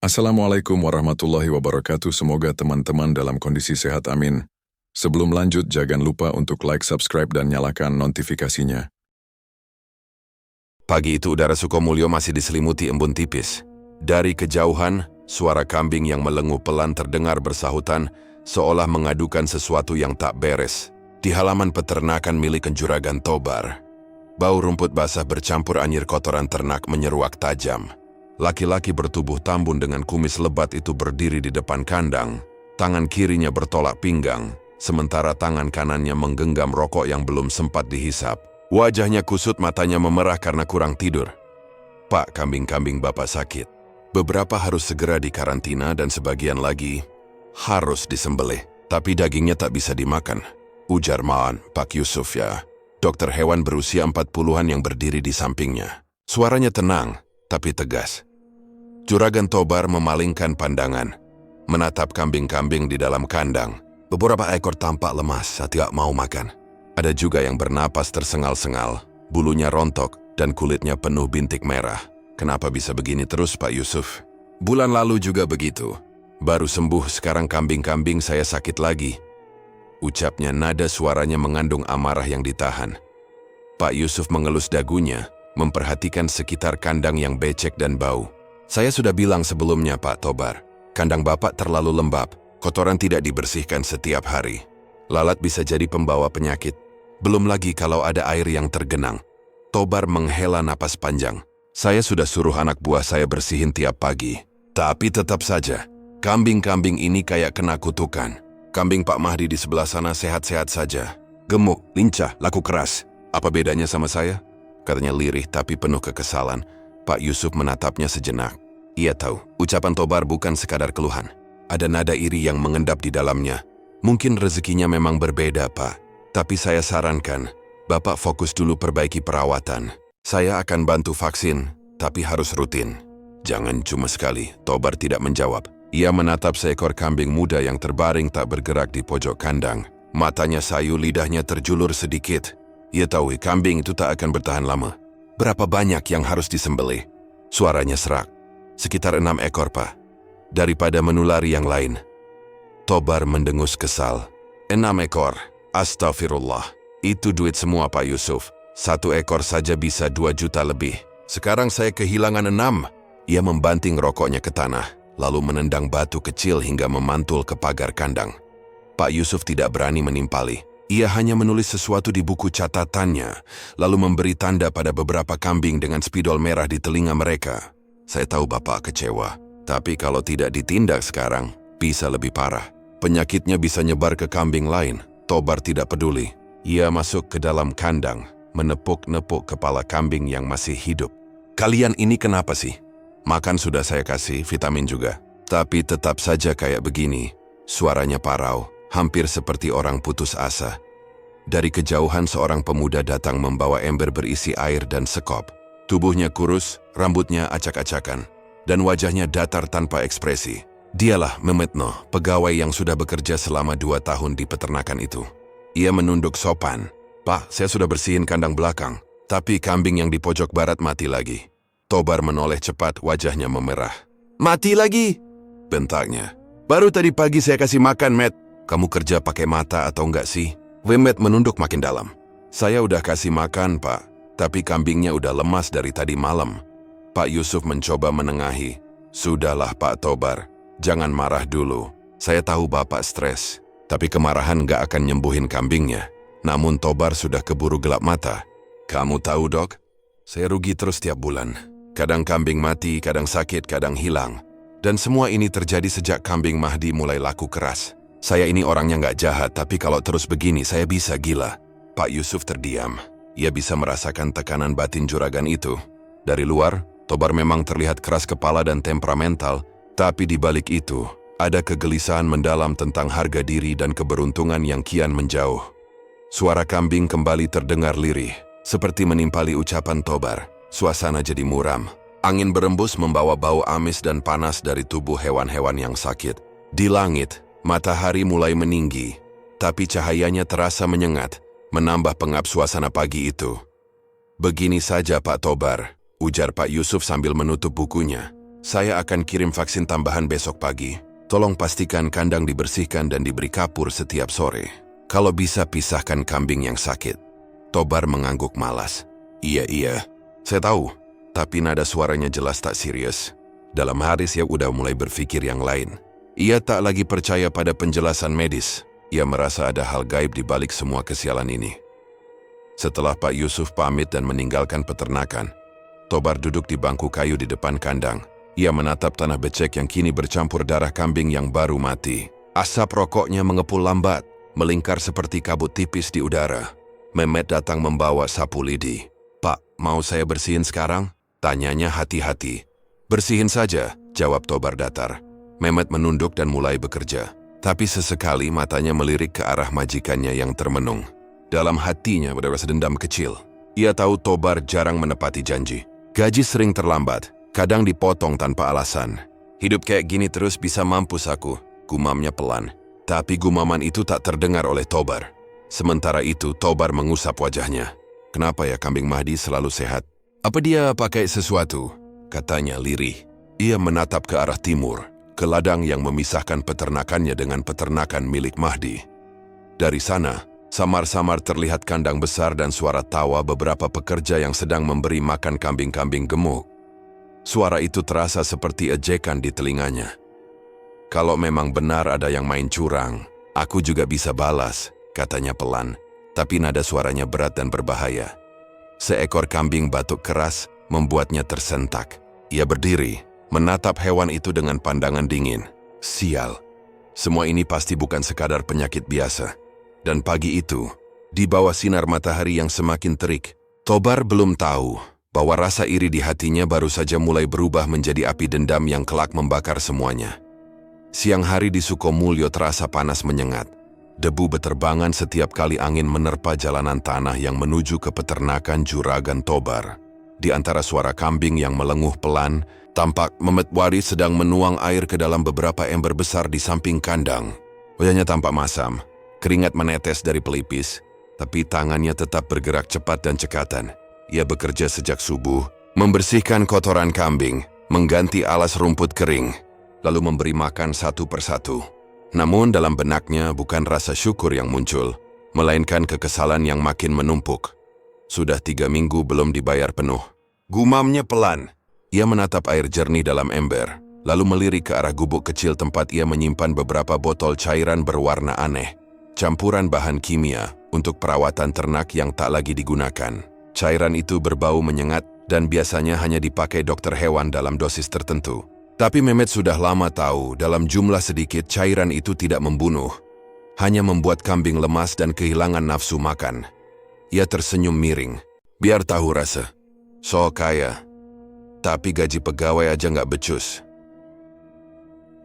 Assalamualaikum warahmatullahi wabarakatuh. Semoga teman-teman dalam kondisi sehat, amin. Sebelum lanjut, jangan lupa untuk like, subscribe, dan nyalakan notifikasinya. Pagi itu udara Sukomulyo masih diselimuti embun tipis. Dari kejauhan, suara kambing yang melenguh pelan terdengar bersahutan, seolah mengadukan sesuatu yang tak beres. Di halaman peternakan milik Juragan Tobar, bau rumput basah bercampur anyir kotoran ternak menyeruak tajam. Laki-laki bertubuh tambun dengan kumis lebat itu berdiri di depan kandang. Tangan kirinya bertolak pinggang, sementara tangan kanannya menggenggam rokok yang belum sempat dihisap. Wajahnya kusut, matanya memerah karena kurang tidur. "Pak, kambing-kambing Bapak sakit. Beberapa harus segera dikarantina dan sebagian lagi harus disembelih. Tapi dagingnya tak bisa dimakan," ujar Maan, Pak Yusuf ya. Dokter hewan berusia 40-an yang berdiri di sampingnya. Suaranya tenang, tapi tegas. Juragan Tobar memalingkan pandangan, menatap kambing-kambing di dalam kandang. Beberapa ekor tampak lemas, tidak mau makan. Ada juga yang bernapas tersengal-sengal, bulunya rontok dan kulitnya penuh bintik merah. "Kenapa bisa begini terus, Pak Yusuf?" "Bulan lalu juga begitu. Baru sembuh, sekarang kambing-kambing saya sakit lagi," ucapnya. Nada suaranya mengandung amarah yang ditahan. Pak Yusuf mengelus dagunya, memperhatikan sekitar kandang yang becek dan bau. "Saya sudah bilang sebelumnya, Pak Tobar, kandang Bapak terlalu lembab, kotoran tidak dibersihkan setiap hari. Lalat bisa jadi pembawa penyakit. Belum lagi kalau ada air yang tergenang." Tobar menghela napas panjang. "Saya sudah suruh anak buah saya bersihin tiap pagi. Tapi tetap saja, kambing-kambing ini kayak kena kutukan. Kambing Pak Mahdi di sebelah sana sehat-sehat saja. Gemuk, lincah, laku keras. Apa bedanya sama saya?" katanya lirih tapi penuh kekesalan. Pak Yusuf menatapnya sejenak. Ia tahu, ucapan Tobar bukan sekadar keluhan. Ada nada iri yang mengendap di dalamnya. "Mungkin rezekinya memang berbeda, Pak. Tapi saya sarankan, Bapak fokus dulu perbaiki perawatan. Saya akan bantu vaksin, tapi harus rutin. Jangan cuma sekali." Tobar tidak menjawab. Ia menatap seekor kambing muda yang terbaring tak bergerak di pojok kandang. Matanya sayu, lidahnya terjulur sedikit. Ia tahu kambing itu tak akan bertahan lama. "Berapa banyak yang harus disembelih?" Suaranya serak. "Sekitar 6 ekor, Pak. Daripada menulari yang lain." Tobar mendengus kesal. 6 ekor? Astagfirullah. Itu duit semua, Pak Yusuf. 1 ekor saja bisa 2 juta lebih. Sekarang saya kehilangan 6. Ia membanting rokoknya ke tanah, lalu menendang batu kecil hingga memantul ke pagar kandang. Pak Yusuf tidak berani menimpali. Ia hanya menulis sesuatu di buku catatannya, lalu memberi tanda pada beberapa kambing dengan spidol merah di telinga mereka. "Saya tahu Bapak kecewa, tapi kalau tidak ditindak sekarang, bisa lebih parah. Penyakitnya bisa nyebar ke kambing lain." Tobar tidak peduli. Ia masuk ke dalam kandang, menepuk-nepuk kepala kambing yang masih hidup. "Kalian ini kenapa sih? Makan sudah saya kasih, vitamin juga. Tapi tetap saja kayak begini." Suaranya parau, hampir seperti orang putus asa. Dari kejauhan seorang pemuda datang membawa ember berisi air dan sekop. Tubuhnya kurus, rambutnya acak-acakan, dan wajahnya datar tanpa ekspresi. Dialah Memetno, pegawai yang sudah bekerja selama 2 tahun di peternakan itu. Ia menunduk sopan. "Pak, saya sudah bersihin kandang belakang, tapi kambing yang di pojok barat mati lagi." Tobar menoleh cepat, wajahnya memerah. "Mati lagi?" bentaknya. "Baru tadi pagi saya kasih makan, Met. Kamu kerja pakai mata atau enggak sih?" Wemet menunduk makin dalam. "Saya udah kasih makan, Pak, tapi kambingnya udah lemas dari tadi malam." Pak Yusuf mencoba menengahi. "Sudahlah, Pak Tobar, jangan marah dulu. Saya tahu Bapak stres, tapi kemarahan nggak akan nyembuhin kambingnya." Namun Tobar sudah keburu gelap mata. "Kamu tahu, Dok, saya rugi terus tiap bulan. Kadang kambing mati, kadang sakit, kadang hilang. Dan semua ini terjadi sejak kambing Mahdi mulai laku keras. Saya ini orangnya nggak jahat, tapi kalau terus begini saya bisa gila." Pak Yusuf terdiam. Ia bisa merasakan tekanan batin juragan itu. Dari luar, Tobar memang terlihat keras kepala dan temperamental, tapi di balik itu, ada kegelisahan mendalam tentang harga diri dan keberuntungan yang kian menjauh. Suara kambing kembali terdengar lirih, seperti menimpali ucapan Tobar. Suasana jadi muram. Angin berembus membawa bau amis dan panas dari tubuh hewan-hewan yang sakit. Di langit, matahari mulai meninggi, tapi cahayanya terasa menyengat, menambah pengap suasana pagi itu. "Begini saja, Pak Tobar," ujar Pak Yusuf sambil menutup bukunya. Saya akan kirim vaksin tambahan besok pagi. Tolong pastikan kandang dibersihkan dan diberi kapur setiap sore. Kalau bisa pisahkan kambing yang sakit. Tobar mengangguk malas. Iya, saya tahu. Tapi nada suaranya jelas tak serius. Dalam hari saya udah mulai berpikir yang lain. Ia tak lagi percaya pada penjelasan medis. Ia merasa ada hal gaib di balik semua kesialan ini. Setelah Pak Yusuf pamit dan meninggalkan peternakan, Tobar duduk di bangku kayu di depan kandang. Ia menatap tanah becek yang kini bercampur darah kambing yang baru mati. Asap rokoknya mengepul lambat, melingkar seperti kabut tipis di udara. Mehmet datang membawa sapu lidi. "Pak, mau saya bersihin sekarang?" Tanyanya hati-hati. "Bersihin saja," jawab Tobar datar. Mehmet menunduk dan mulai bekerja. Tapi sesekali matanya melirik ke arah majikannya yang termenung. Dalam hatinya berasa dendam kecil. Ia tahu Tobar jarang menepati janji. Gaji sering terlambat, kadang dipotong tanpa alasan. "Hidup kayak gini terus bisa mampus aku," gumamnya pelan. Tapi gumaman itu tak terdengar oleh Tobar. Sementara itu Tobar mengusap wajahnya. "Kenapa ya kambing Mahdi selalu sehat? Apa dia pakai sesuatu?" katanya lirih. Ia menatap ke arah timur, ke ladang yang memisahkan peternakannya dengan peternakan milik Mahdi. Dari sana, samar-samar terlihat kandang besar dan suara tawa beberapa pekerja yang sedang memberi makan kambing-kambing gemuk. Suara itu terasa seperti ejekan di telinganya. "Kalau memang benar ada yang main curang, aku juga bisa balas," katanya pelan, tapi nada suaranya berat dan berbahaya. Seekor kambing batuk keras membuatnya tersentak. Ia berdiri, menatap hewan itu dengan pandangan dingin. Sial, semua ini pasti bukan sekadar penyakit biasa. Dan pagi itu, di bawah sinar matahari yang semakin terik, Tobar belum tahu bahwa rasa iri di hatinya baru saja mulai berubah menjadi api dendam yang kelak membakar semuanya. Siang hari di Sukomulyo terasa panas menyengat. Debu beterbangan setiap kali angin menerpa jalanan tanah yang menuju ke peternakan juragan Tobar. Di antara suara kambing yang melenguh pelan, tampak Mehmet Waris sedang menuang air ke dalam beberapa ember besar di samping kandang. Wajahnya tampak masam, keringat menetes dari pelipis, tapi tangannya tetap bergerak cepat dan cekatan. Ia bekerja sejak subuh, membersihkan kotoran kambing, mengganti alas rumput kering, lalu memberi makan satu persatu. Namun dalam benaknya bukan rasa syukur yang muncul, melainkan kekesalan yang makin menumpuk. Sudah 3 minggu belum dibayar penuh. Gumamnya pelan. Ia menatap air jernih dalam ember, lalu melirik ke arah gubuk kecil tempat ia menyimpan beberapa botol cairan berwarna aneh. Campuran bahan kimia untuk perawatan ternak yang tak lagi digunakan. Cairan itu berbau menyengat dan biasanya hanya dipakai dokter hewan dalam dosis tertentu. Tapi Mehmet sudah lama tahu dalam jumlah sedikit cairan itu tidak membunuh, hanya membuat kambing lemas dan kehilangan nafsu makan. Ia tersenyum miring. "Biar tahu rasa. So kaya. Tapi gaji pegawai aja nggak becus."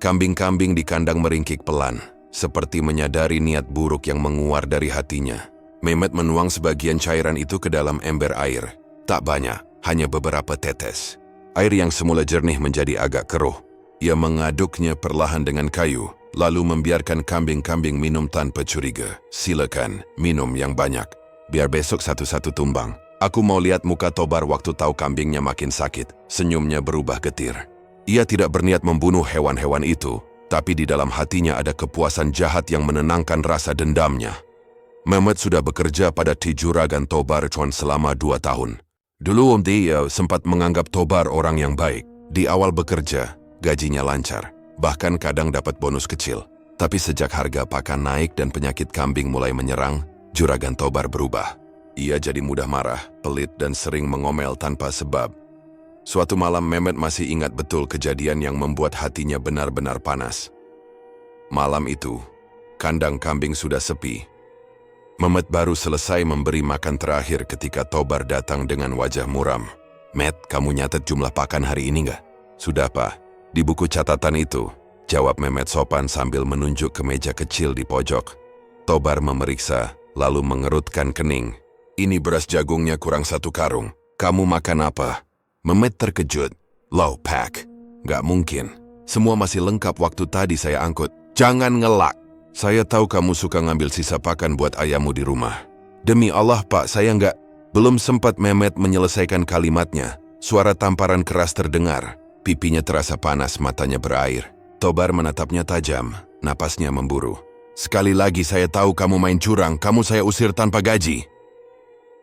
Kambing-kambing di kandang meringkik pelan, seperti menyadari niat buruk yang menguar dari hatinya. Mehmet menuang sebagian cairan itu ke dalam ember air. Tak banyak, hanya beberapa tetes. Air yang semula jernih menjadi agak keruh. Ia mengaduknya perlahan dengan kayu, lalu membiarkan kambing-kambing minum tanpa curiga. "Silakan, minum yang banyak. Biar besok satu-satu tumbang. Aku mau lihat muka Tobar waktu tahu kambingnya makin sakit." Senyumnya berubah getir. Ia tidak berniat membunuh hewan-hewan itu, tapi di dalam hatinya ada kepuasan jahat yang menenangkan rasa dendamnya. Mehmet sudah bekerja pada Juragan Tobar selama 2 tahun. Dulu dia sempat menganggap Tobar orang yang baik. Di awal bekerja, gajinya lancar, bahkan kadang dapat bonus kecil. Tapi sejak harga pakan naik dan penyakit kambing mulai menyerang, Juragan Tobar berubah. Ia jadi mudah marah, pelit, dan sering mengomel tanpa sebab. Suatu malam Mehmet masih ingat betul kejadian yang membuat hatinya benar-benar panas. Malam itu, kandang kambing sudah sepi. Mehmet baru selesai memberi makan terakhir ketika Tobar datang dengan wajah muram. "Met, kamu nyatet jumlah pakan hari ini nggak?" "Sudah, Pak. Di buku catatan itu," jawab Mehmet sopan sambil menunjuk ke meja kecil di pojok. Tobar memeriksa, lalu mengerutkan kening. "Ini beras jagungnya kurang 1 karung. Kamu makan apa?" Mehmet terkejut. "Low pack. Nggak mungkin. Semua masih lengkap waktu tadi saya angkut." "Jangan ngelak. Saya tahu kamu suka ngambil sisa pakan buat ayahmu di rumah." "Demi Allah, Pak, saya nggak..." Belum sempat Mehmet menyelesaikan kalimatnya, suara tamparan keras terdengar. Pipinya terasa panas, matanya berair. Tobar menatapnya tajam, napasnya memburu. "Sekali lagi saya tahu kamu main curang, kamu saya usir tanpa gaji."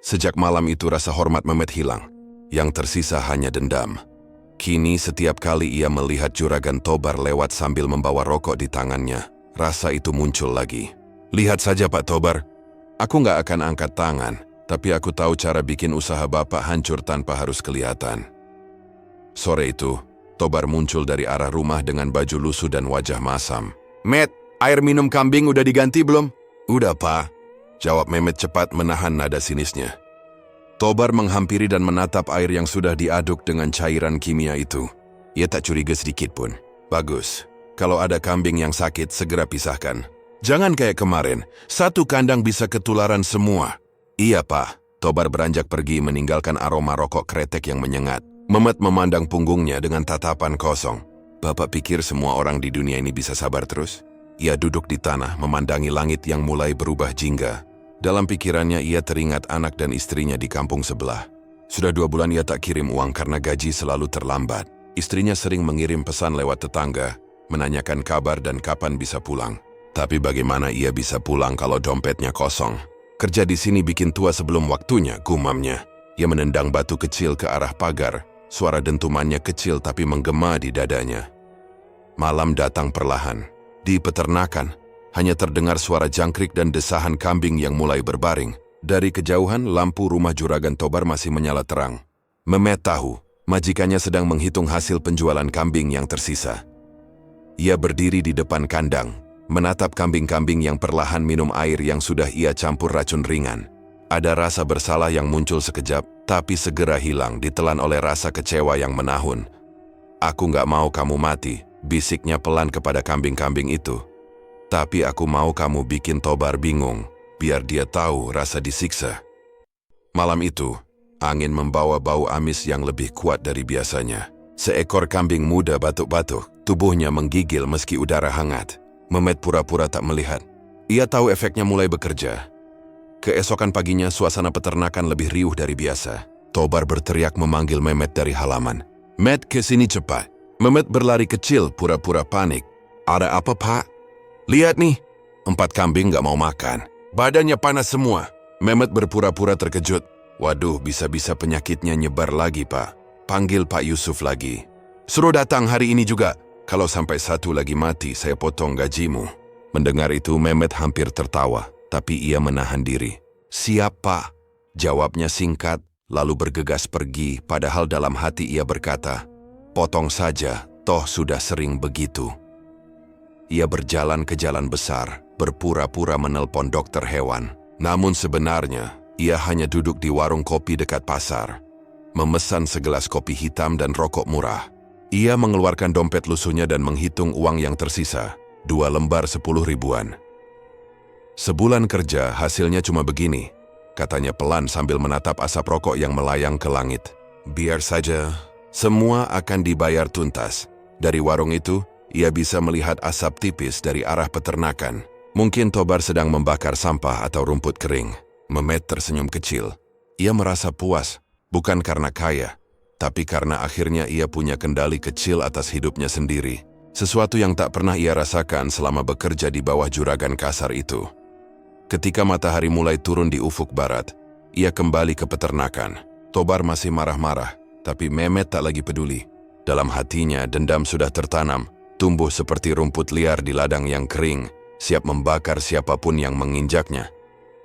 Sejak malam itu rasa hormat Mehmet hilang. Yang tersisa hanya dendam. Kini setiap kali ia melihat juragan Tobar lewat sambil membawa rokok di tangannya, rasa itu muncul lagi. "Lihat saja Pak Tobar, aku nggak akan angkat tangan, tapi aku tahu cara bikin usaha Bapak hancur tanpa harus kelihatan." Sore itu, Tobar muncul dari arah rumah dengan baju lusuh dan wajah masam. "Met, air minum kambing udah diganti belum?" "Udah, Pak," jawab Mehmet cepat menahan nada sinisnya. Tobar menghampiri dan menatap air yang sudah diaduk dengan cairan kimia itu. Ia tak curiga sedikit pun. "Bagus. Kalau ada kambing yang sakit, segera pisahkan. Jangan kayak kemarin, satu kandang bisa ketularan semua." "Iya, Pak." Tobar beranjak pergi meninggalkan aroma rokok kretek yang menyengat. Mehmet memandang punggungnya dengan tatapan kosong. "Bapak pikir semua orang di dunia ini bisa sabar terus?" Ia duduk di tanah memandangi langit yang mulai berubah jingga. Dalam pikirannya ia teringat anak dan istrinya di kampung sebelah. Sudah 2 bulan ia tak kirim uang karena gaji selalu terlambat. Istrinya sering mengirim pesan lewat tetangga, menanyakan kabar dan kapan bisa pulang. Tapi bagaimana ia bisa pulang kalau dompetnya kosong? "Kerja di sini bikin tua sebelum waktunya," gumamnya. Ia menendang batu kecil ke arah pagar. Suara dentumannya kecil tapi menggema di dadanya. Malam datang perlahan. Di peternakan, hanya terdengar suara jangkrik dan desahan kambing yang mulai berbaring. Dari kejauhan, lampu rumah juragan Tobar masih menyala terang. Mehmet tahu, majikannya sedang menghitung hasil penjualan kambing yang tersisa. Ia berdiri di depan kandang, menatap kambing-kambing yang perlahan minum air yang sudah ia campur racun ringan. Ada rasa bersalah yang muncul sekejap, tapi segera hilang ditelan oleh rasa kecewa yang menahun. "Aku nggak mau kamu mati," bisiknya pelan kepada kambing-kambing itu. "Tapi aku mau kamu bikin Tobar bingung, biar dia tahu rasa disiksa." Malam itu, angin membawa bau amis yang lebih kuat dari biasanya. Seekor kambing muda batuk-batuk, tubuhnya menggigil meski udara hangat. Mehmet pura-pura tak melihat. Ia tahu efeknya mulai bekerja. Keesokan paginya suasana peternakan lebih riuh dari biasa. Tobar berteriak memanggil Mehmet dari halaman. "Met, kesini cepat." Mehmet berlari kecil, pura-pura panik. "Ada apa, Pak?" "Lihat nih, 4 kambing gak mau makan. Badannya panas semua." Mehmet berpura-pura terkejut. "Waduh, bisa-bisa penyakitnya nyebar lagi, Pak. Panggil Pak Yusuf lagi. Suruh datang hari ini juga. Kalau sampai 1 lagi mati, saya potong gajimu." Mendengar itu, Mehmet hampir tertawa. Tapi ia menahan diri. "Siap, Pak," jawabnya singkat, lalu bergegas pergi, padahal dalam hati ia berkata, "Potong saja, toh sudah sering begitu." Ia berjalan ke jalan besar, berpura-pura menelpon dokter hewan. Namun sebenarnya, ia hanya duduk di warung kopi dekat pasar, memesan segelas kopi hitam dan rokok murah. Ia mengeluarkan dompet lusuhnya dan menghitung uang yang tersisa, 2 lembar 10 ribuan. "Sebulan kerja, hasilnya cuma begini," katanya pelan sambil menatap asap rokok yang melayang ke langit. "Biar saja, semua akan dibayar tuntas." Dari warung itu, ia bisa melihat asap tipis dari arah peternakan. Mungkin Tobar sedang membakar sampah atau rumput kering. Mehmet tersenyum kecil. Ia merasa puas, bukan karena kaya, tapi karena akhirnya ia punya kendali kecil atas hidupnya sendiri. Sesuatu yang tak pernah ia rasakan selama bekerja di bawah juragan kasar itu. Ketika matahari mulai turun di ufuk barat, ia kembali ke peternakan. Tobar masih marah-marah, tapi Mehmet tak lagi peduli. Dalam hatinya dendam sudah tertanam, tumbuh seperti rumput liar di ladang yang kering, siap membakar siapapun yang menginjaknya.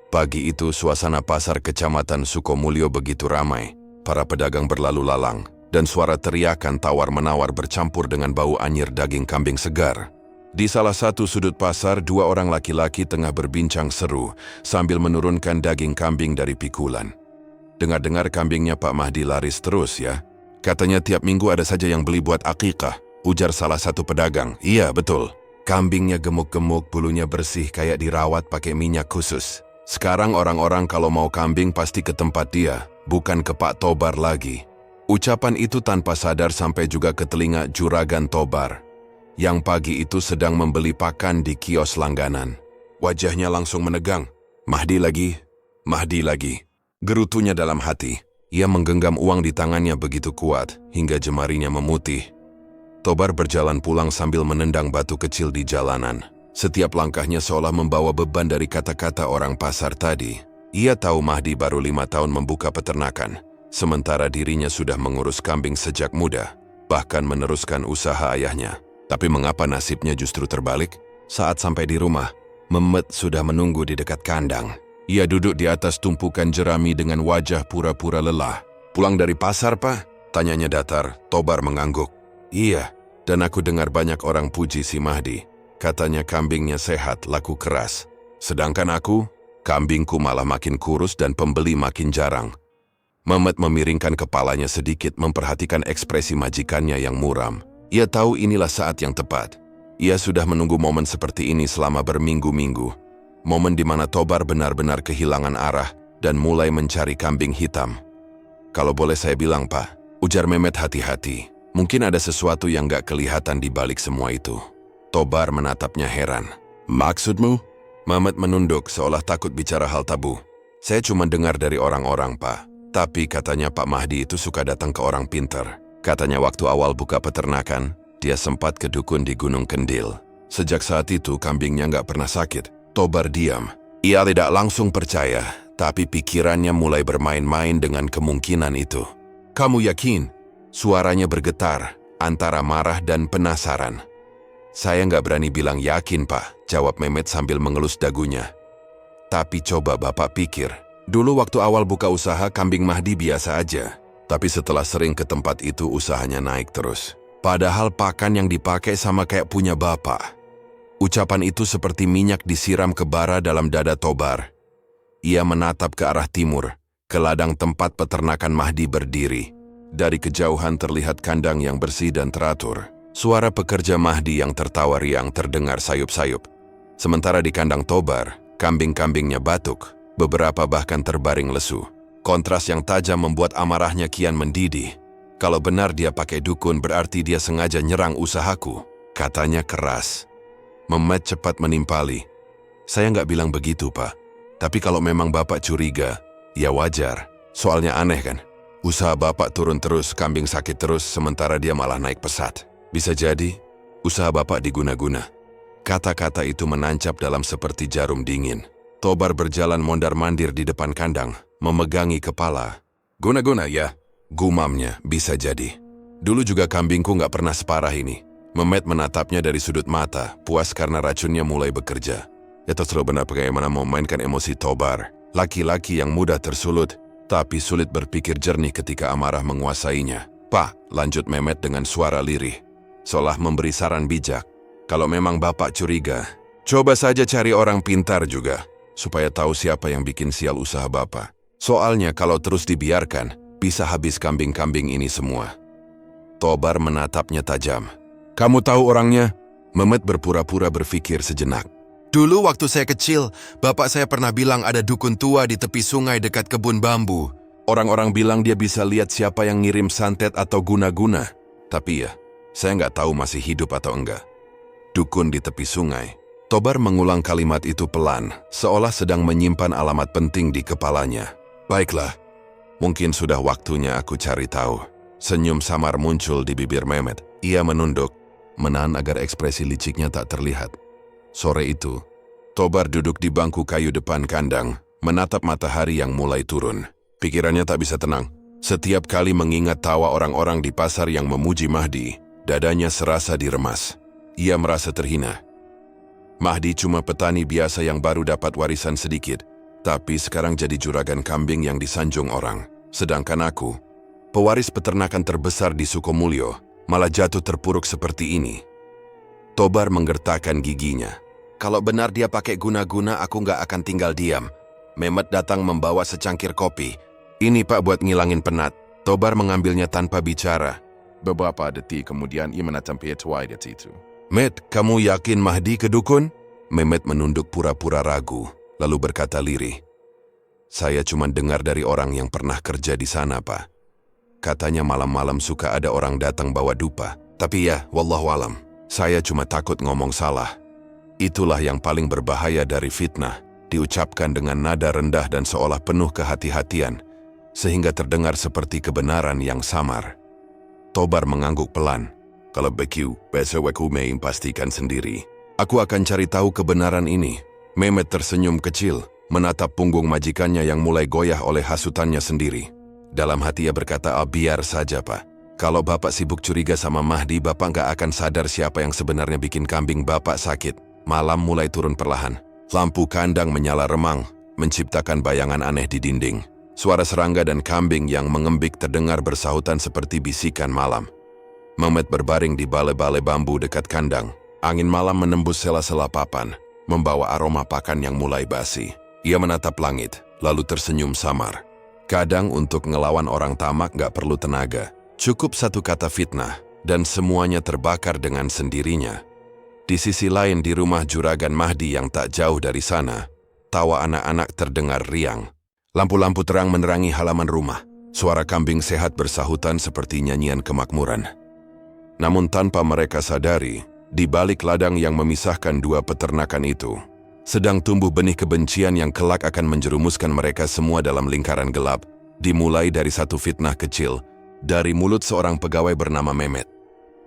Pagi itu suasana pasar kecamatan Sukomulyo begitu ramai. Para pedagang berlalu lalang, dan suara teriakan tawar-menawar bercampur dengan bau anyir daging kambing segar. Di salah satu sudut pasar, 2 orang laki-laki tengah berbincang seru sambil menurunkan daging kambing dari pikulan. "Dengar-dengar kambingnya Pak Mahdi laris terus ya? Katanya tiap minggu ada saja yang beli buat akikah," ujar salah satu pedagang. "Iya, betul. Kambingnya gemuk-gemuk, bulunya bersih kayak dirawat pakai minyak khusus. Sekarang orang-orang kalau mau kambing pasti ke tempat dia, bukan ke Pak Tobar lagi." Ucapan itu tanpa sadar sampai juga ke telinga juragan Tobar, yang pagi itu sedang membeli pakan di kios langganan. Wajahnya langsung menegang. "Mahdi lagi, Mahdi lagi," gerutunya dalam hati. Ia menggenggam uang di tangannya begitu kuat, hingga jemarinya memutih. Tobar berjalan pulang sambil menendang batu kecil di jalanan. Setiap langkahnya seolah membawa beban dari kata-kata orang pasar tadi. Ia tahu Mahdi baru 5 tahun membuka peternakan, sementara dirinya sudah mengurus kambing sejak muda, bahkan meneruskan usaha ayahnya. Tapi mengapa nasibnya justru terbalik? Saat sampai di rumah, Mehmet sudah menunggu di dekat kandang. Ia duduk di atas tumpukan jerami dengan wajah pura-pura lelah. "Pulang dari pasar, Pak?" tanyanya datar. Tobar mengangguk. "Iya, dan aku dengar banyak orang puji si Mahdi. Katanya kambingnya sehat, laku keras. Sedangkan aku, kambingku malah makin kurus dan pembeli makin jarang." Mehmet memiringkan kepalanya sedikit memperhatikan ekspresi majikannya yang muram. Ia tahu inilah saat yang tepat. Ia sudah menunggu momen seperti ini selama berminggu-minggu. Momen di mana Tobar benar-benar kehilangan arah dan mulai mencari kambing hitam. "Kalau boleh saya bilang, Pak," ujar Mehmet hati-hati. "Mungkin ada sesuatu yang gak kelihatan di balik semua itu." Tobar menatapnya heran. "Maksudmu?" Mehmet menunduk seolah takut bicara hal tabu. "Saya cuma dengar dari orang-orang, Pak. Tapi katanya Pak Mahdi itu suka datang ke orang pintar. Katanya waktu awal buka peternakan, dia sempat ke dukun di Gunung Kendil. Sejak saat itu kambingnya gak pernah sakit." Tobar diam. Ia tidak langsung percaya, tapi pikirannya mulai bermain-main dengan kemungkinan itu. "Kamu yakin?" Suaranya bergetar, antara marah dan penasaran. "Saya nggak berani bilang yakin, Pak," jawab Mehmet sambil mengelus dagunya. "Tapi coba Bapak pikir, dulu waktu awal buka usaha kambing Mahdi biasa aja. Tapi setelah sering ke tempat itu usahanya naik terus. Padahal pakan yang dipakai sama kayak punya Bapak." Ucapan itu seperti minyak disiram ke bara dalam dada Tobar. Ia menatap ke arah timur, ke ladang tempat peternakan Mahdi berdiri. Dari kejauhan terlihat kandang yang bersih dan teratur. Suara pekerja Mahdi yang tertawa riang terdengar sayup-sayup. Sementara di kandang Tobar, kambing-kambingnya batuk, beberapa bahkan terbaring lesu. Kontras yang tajam membuat amarahnya kian mendidih. "Kalau benar dia pakai dukun berarti dia sengaja nyerang usahaku," katanya keras. Mehmet cepat menimpali. "Saya nggak bilang begitu, Pak. Tapi kalau memang Bapak curiga, ya wajar. Soalnya aneh kan? Usaha Bapak turun terus, kambing sakit terus, sementara dia malah naik pesat. Bisa jadi, usaha Bapak diguna-guna." Kata-kata itu menancap dalam seperti jarum dingin. Tobar berjalan mondar-mandir di depan kandang, memegangi kepala. "Guna-guna ya?" gumamnya. "Bisa jadi. Dulu juga kambingku nggak pernah separah ini." Mehmet menatapnya dari sudut mata, puas karena racunnya mulai bekerja. Ya terserah benar bagaimana memainkan emosi Tobar. Laki-laki yang mudah tersulut, tapi sulit berpikir jernih ketika amarah menguasainya. "Pak," lanjut Mehmet dengan suara lirih, seolah memberi saran bijak. "Kalau memang Bapak curiga, coba saja cari orang pintar juga, supaya tahu siapa yang bikin sial usaha Bapak. Soalnya kalau terus dibiarkan, bisa habis kambing-kambing ini semua." Tobar menatapnya tajam. "Kamu tahu orangnya?" Mehmet berpura-pura berpikir sejenak. "Dulu waktu saya kecil, bapak saya pernah bilang ada dukun tua di tepi sungai dekat kebun bambu. Orang-orang bilang dia bisa lihat siapa yang ngirim santet atau guna-guna. Tapi ya, saya nggak tahu masih hidup atau enggak." Dukun di tepi sungai. Tobar mengulang kalimat itu pelan, seolah sedang menyimpan alamat penting di kepalanya. "Baiklah, mungkin sudah waktunya aku cari tahu." Senyum samar muncul di bibir Mehmet. Ia menunduk, menahan agar ekspresi liciknya tak terlihat. Sore itu, Tobar duduk di bangku kayu depan kandang, menatap matahari yang mulai turun. Pikirannya tak bisa tenang. Setiap kali mengingat tawa orang-orang di pasar yang memuji Mahdi, dadanya serasa diremas. Ia merasa terhina. Mahdi cuma petani biasa yang baru dapat warisan sedikit, tapi sekarang jadi juragan kambing yang disanjung orang. Sedangkan aku, pewaris peternakan terbesar di Sukomulyo, malah jatuh terpuruk seperti ini. Tobar menggertakkan giginya. "Kalau benar dia pakai guna-guna, aku nggak akan tinggal diam." Mehmet datang membawa secangkir kopi. "Ini Pak buat ngilangin penat." Tobar mengambilnya tanpa bicara. Beberapa detik kemudian ia menatapnya di situ. "Met, kamu yakin Mahdi ke dukun?" Mehmet menunduk pura-pura ragu, lalu berkata lirih. "Saya cuma dengar dari orang yang pernah kerja di sana, Pak. Katanya malam-malam suka ada orang datang bawa dupa. Tapi ya, wallahualam, saya cuma takut ngomong salah." Itulah yang paling berbahaya dari fitnah, diucapkan dengan nada rendah dan seolah penuh kehati-hatian, sehingga terdengar seperti kebenaran yang samar. Tobar mengangguk pelan. Kalau begitu, besok aku mau pastikan sendiri. Aku akan cari tahu kebenaran ini. Mehmet tersenyum kecil, menatap punggung majikannya yang mulai goyah oleh hasutannya sendiri. Dalam hati ia berkata, biar saja Pak. Kalau Bapak sibuk curiga sama Mahdi, Bapak nggak akan sadar siapa yang sebenarnya bikin kambing Bapak sakit. Malam mulai turun perlahan. Lampu kandang menyala remang, menciptakan bayangan aneh di dinding. Suara serangga dan kambing yang mengembik terdengar bersahutan seperti bisikan malam. Mehmet berbaring di balai-balai bambu dekat kandang. Angin malam menembus sela-sela papan, membawa aroma pakan yang mulai basi. Ia menatap langit, lalu tersenyum samar. Kadang untuk ngelawan orang tamak gak perlu tenaga. Cukup satu kata fitnah, dan semuanya terbakar dengan sendirinya. Di sisi lain di rumah Juragan Mahdi yang tak jauh dari sana, tawa anak-anak terdengar riang. Lampu-lampu terang menerangi halaman rumah. Suara kambing sehat bersahutan seperti nyanyian kemakmuran. Namun tanpa mereka sadari, di balik ladang yang memisahkan dua peternakan itu, sedang tumbuh benih kebencian yang kelak akan menjerumuskan mereka semua dalam lingkaran gelap, dimulai dari satu fitnah kecil, dari mulut seorang pegawai bernama Mehmet.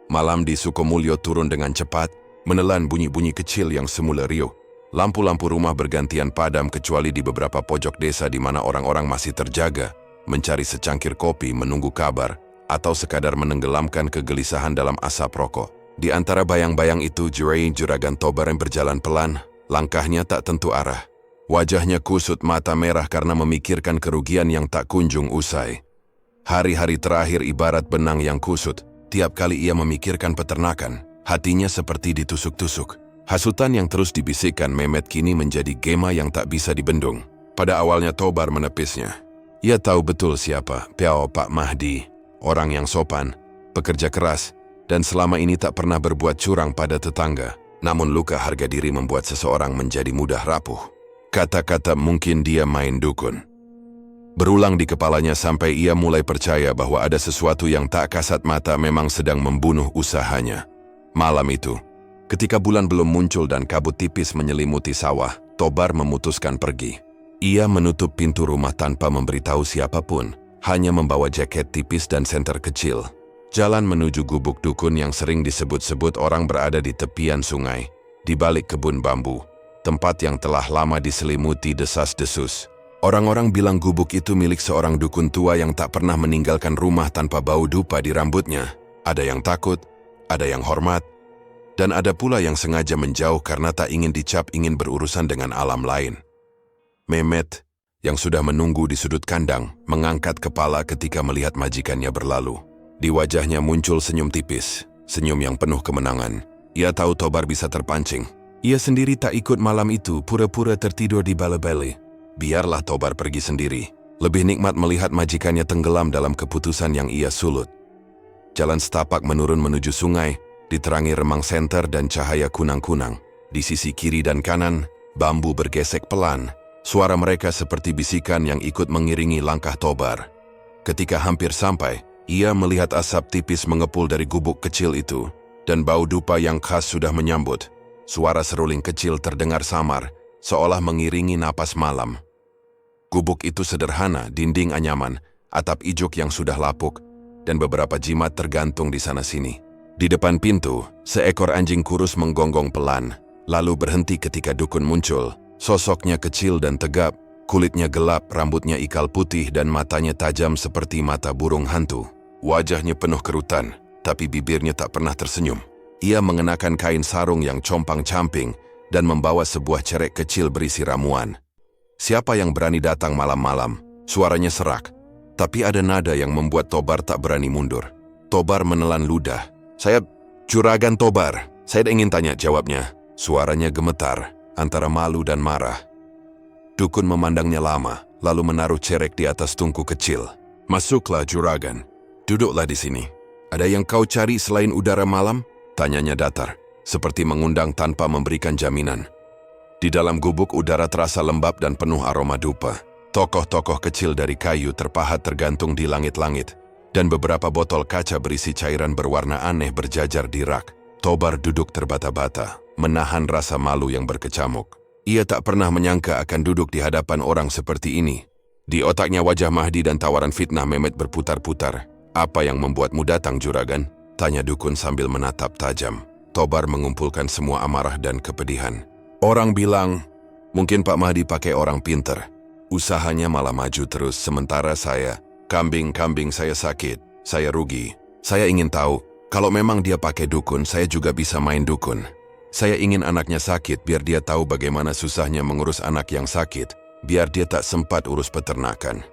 Malam di Sukomulyo turun dengan cepat, menelan bunyi-bunyi kecil yang semula riuh. Lampu-lampu rumah bergantian padam kecuali di beberapa pojok desa di mana orang-orang masih terjaga, mencari secangkir kopi menunggu kabar, atau sekadar menenggelamkan kegelisahan dalam asap rokok. Di antara bayang-bayang itu Juragan Tobar yang berjalan pelan, langkahnya tak tentu arah. Wajahnya kusut, mata merah karena memikirkan kerugian yang tak kunjung usai. Hari-hari terakhir ibarat benang yang kusut, tiap kali ia memikirkan peternakan, hatinya seperti ditusuk-tusuk. Hasutan yang terus dibisikkan Mehmet kini menjadi gema yang tak bisa dibendung. Pada awalnya Tobar menepisnya. Ia tahu betul siapa Pak Mahdi, orang yang sopan, pekerja keras, dan selama ini tak pernah berbuat curang pada tetangga. Namun luka harga diri membuat seseorang menjadi mudah rapuh. Kata-kata mungkin dia main dukun berulang di kepalanya sampai ia mulai percaya bahwa ada sesuatu yang tak kasat mata memang sedang membunuh usahanya. Malam itu, ketika bulan belum muncul dan kabut tipis menyelimuti sawah, Tobar memutuskan pergi. Ia menutup pintu rumah tanpa memberitahu siapapun, hanya membawa jaket tipis dan senter kecil. Jalan menuju gubuk dukun yang sering disebut-sebut orang berada di tepian sungai, di balik kebun bambu, tempat yang telah lama diselimuti desas-desus. Orang-orang bilang gubuk itu milik seorang dukun tua yang tak pernah meninggalkan rumah tanpa bau dupa di rambutnya. Ada yang takut, ada yang hormat, dan ada pula yang sengaja menjauh karena tak ingin dicap ingin berurusan dengan alam lain. Mehmet, yang sudah menunggu di sudut kandang, mengangkat kepala ketika melihat majikannya berlalu. Di wajahnya muncul senyum tipis, senyum yang penuh kemenangan. Ia tahu Tobar bisa terpancing. Ia sendiri tak ikut malam itu, pura-pura tertidur di balai-balai. Biarlah Tobar pergi sendiri. Lebih nikmat melihat majikannya tenggelam dalam keputusan yang ia sulut. Jalan setapak menurun menuju sungai, diterangi remang senter dan cahaya kunang-kunang. Di sisi kiri dan kanan, bambu bergesek pelan. Suara mereka seperti bisikan yang ikut mengiringi langkah Tobar. Ketika hampir sampai, ia melihat asap tipis mengepul dari gubuk kecil itu, dan bau dupa yang khas sudah menyambut. Suara seruling kecil terdengar samar, seolah mengiringi napas malam. Gubuk itu sederhana, dinding anyaman, atap ijuk yang sudah lapuk, dan beberapa jimat tergantung di sana-sini. Di depan pintu, seekor anjing kurus menggonggong pelan, lalu berhenti ketika dukun muncul. Sosoknya kecil dan tegap, kulitnya gelap, rambutnya ikal putih dan matanya tajam seperti mata burung hantu. Wajahnya penuh kerutan, tapi bibirnya tak pernah tersenyum. Ia mengenakan kain sarung yang compang-camping dan membawa sebuah cerek kecil berisi ramuan. Siapa yang berani datang malam-malam? Suaranya serak, tapi ada nada yang membuat Tobar tak berani mundur. Tobar menelan ludah. "Saya Juragan Tobar. Saya ingin tanya," jawabnya. Suaranya gemetar, antara malu dan marah. Dukun memandangnya lama, lalu menaruh cerek di atas tungku kecil. "Masuklah, Juragan. Duduklah di sini. Ada yang kau cari selain udara malam?" Tanyanya datar, seperti mengundang tanpa memberikan jaminan. Di dalam gubuk udara terasa lembab dan penuh aroma dupa. Tokoh-tokoh kecil dari kayu terpahat tergantung di langit-langit, dan beberapa botol kaca berisi cairan berwarna aneh berjajar di rak. Tobar duduk terbata-bata, menahan rasa malu yang berkecamuk. Ia tak pernah menyangka akan duduk di hadapan orang seperti ini. Di otaknya wajah Mahdi dan tawaran fitnah Mehmet berputar-putar. "Apa yang membuatmu datang, Juragan?" Tanya dukun sambil menatap tajam. Tobar mengumpulkan semua amarah dan kepedihan. Orang bilang, mungkin Pak Mahdi pakai orang pinter. Usahanya malah maju terus, sementara saya, kambing saya sakit, saya rugi. Saya ingin tahu, kalau memang dia pakai dukun, saya juga bisa main dukun. Saya ingin anaknya sakit biar dia tahu bagaimana susahnya mengurus anak yang sakit, biar dia tak sempat urus peternakan.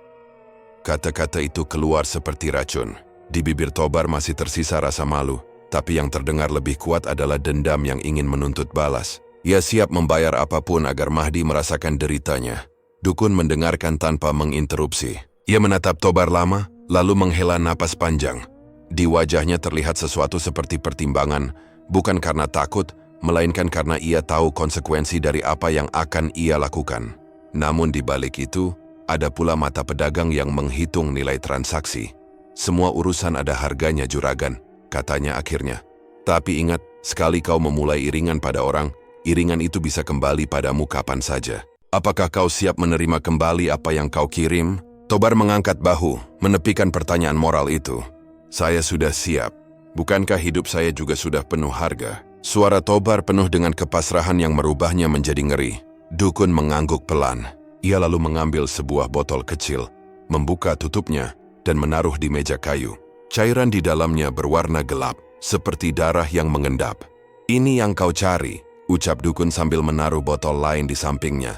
Kata-kata itu keluar seperti racun. Di bibir Tobar masih tersisa rasa malu, tapi yang terdengar lebih kuat adalah dendam yang ingin menuntut balas. Ia siap membayar apapun agar Mahdi merasakan deritanya. Dukun mendengarkan tanpa menginterupsi. Ia menatap Tobar lama, lalu menghela napas panjang. Di wajahnya terlihat sesuatu seperti pertimbangan, bukan karena takut, melainkan karena ia tahu konsekuensi dari apa yang akan ia lakukan. Namun di balik itu, ada pula mata pedagang yang menghitung nilai transaksi. Semua urusan ada harganya juragan, katanya akhirnya. Tapi ingat, sekali kau memulai iringan pada orang, iringan itu bisa kembali padamu kapan saja. Apakah kau siap menerima kembali apa yang kau kirim? Tobar mengangkat bahu, menepikan pertanyaan moral itu. Saya sudah siap. Bukankah hidup saya juga sudah penuh harga? Suara Tobar penuh dengan kepasrahan yang merubahnya menjadi ngeri. Dukun mengangguk pelan. Ia lalu mengambil sebuah botol kecil, membuka tutupnya, dan menaruh di meja kayu. Cairan di dalamnya berwarna gelap, seperti darah yang mengendap. Ini yang kau cari, ucap dukun sambil menaruh botol lain di sampingnya.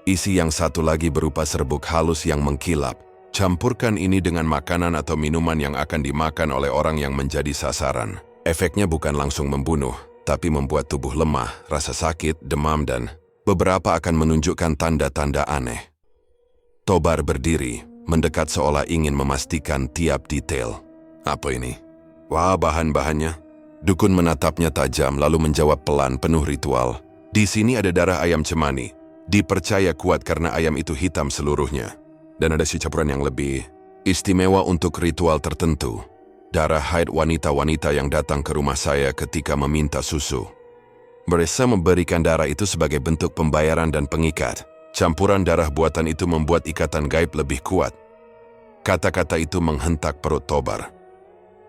Isi yang satu lagi berupa serbuk halus yang mengkilap. Campurkan ini dengan makanan atau minuman yang akan dimakan oleh orang yang menjadi sasaran. Efeknya bukan langsung membunuh, tapi membuat tubuh lemah, rasa sakit, demam, dan beberapa akan menunjukkan tanda-tanda aneh. Tobar berdiri, mendekat seolah ingin memastikan tiap detail. Apa ini? Wah, bahan-bahannya. Dukun menatapnya tajam lalu menjawab pelan penuh ritual. Di sini ada darah ayam cemani. Dipercaya kuat karena ayam itu hitam seluruhnya. Dan ada si campuran yang lebih istimewa untuk ritual tertentu. Darah haid wanita-wanita yang datang ke rumah saya ketika meminta susu. Mereka memberikan darah itu sebagai bentuk pembayaran dan pengikat. Campuran darah buatan itu membuat ikatan gaib lebih kuat. Kata-kata itu menghentak perut Tobar.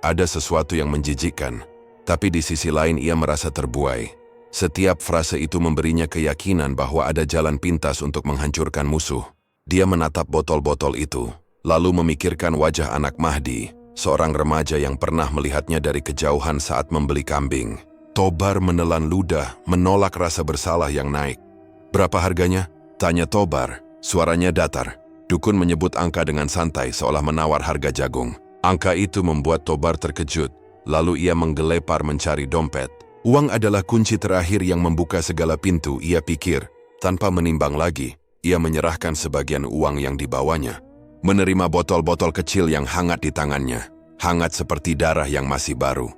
Ada sesuatu yang menjijikkan, tapi di sisi lain ia merasa terbuai. Setiap frase itu memberinya keyakinan bahwa ada jalan pintas untuk menghancurkan musuh. Dia menatap botol-botol itu, lalu memikirkan wajah anak Mahdi, seorang remaja yang pernah melihatnya dari kejauhan saat membeli kambing. Tobar menelan ludah, menolak rasa bersalah yang naik. Berapa harganya? Tanya Tobar, suaranya datar. Dukun menyebut angka dengan santai seolah menawar harga jagung. Angka itu membuat Tobar terkejut, lalu ia menggelepar mencari dompet. Uang adalah kunci terakhir yang membuka segala pintu, ia pikir. Tanpa menimbang lagi, ia menyerahkan sebagian uang yang dibawanya. Menerima botol-botol kecil yang hangat di tangannya, hangat seperti darah yang masih baru.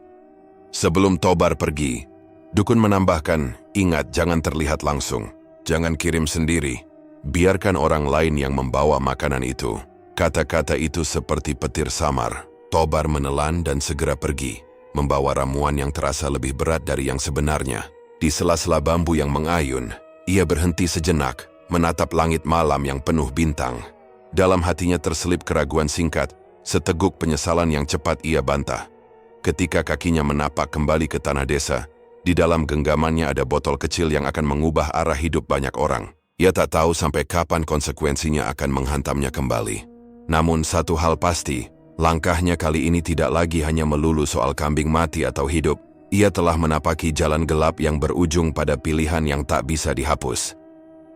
Sebelum Tobar pergi, dukun menambahkan, ingat jangan terlihat langsung, jangan kirim sendiri. Biarkan orang lain yang membawa makanan itu. Kata-kata itu seperti petir samar. Tobar menelan dan segera pergi, membawa ramuan yang terasa lebih berat dari yang sebenarnya. Di sela-sela bambu yang mengayun, ia berhenti sejenak, menatap langit malam yang penuh bintang. Dalam hatinya terselip keraguan singkat, seteguk penyesalan yang cepat ia bantah. Ketika kakinya menapak kembali ke tanah desa, di dalam genggamannya ada botol kecil yang akan mengubah arah hidup banyak orang. Ia tak tahu sampai kapan konsekuensinya akan menghantamnya kembali. Namun satu hal pasti, langkahnya kali ini tidak lagi hanya melulu soal kambing mati atau hidup. Ia telah menapaki jalan gelap yang berujung pada pilihan yang tak bisa dihapus.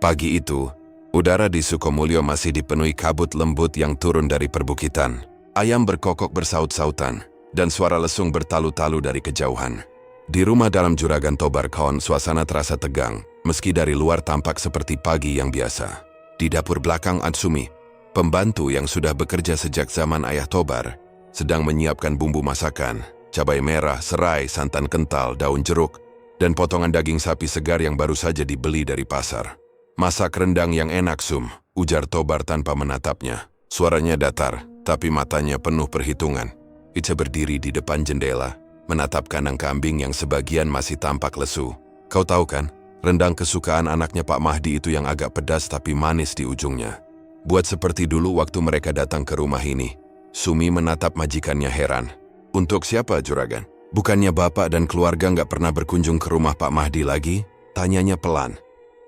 Pagi itu, udara di Sukomulyo masih dipenuhi kabut lembut yang turun dari perbukitan. Ayam berkokok bersaut-sautan, dan suara lesung bertalu-talu dari kejauhan. Di rumah dalam juragan Tobar Kaon, suasana terasa tegang, meski dari luar tampak seperti pagi yang biasa. Di dapur belakang Atsumi, pembantu yang sudah bekerja sejak zaman ayah Tobar, sedang menyiapkan bumbu masakan, cabai merah, serai, santan kental, daun jeruk, dan potongan daging sapi segar yang baru saja dibeli dari pasar. Masak rendang yang enak, Sum, ujar Tobar tanpa menatapnya. Suaranya datar, tapi matanya penuh perhitungan. Ica berdiri di depan jendela, menatap kandang kambing yang sebagian masih tampak lesu. Kau tahu kan, rendang kesukaan anaknya Pak Mahdi itu yang agak pedas tapi manis di ujungnya. Buat seperti dulu waktu mereka datang ke rumah ini. Sumi menatap majikannya heran. Untuk siapa, juragan? Bukannya bapak dan keluarga nggak pernah berkunjung ke rumah Pak Mahdi lagi? Tanyanya pelan.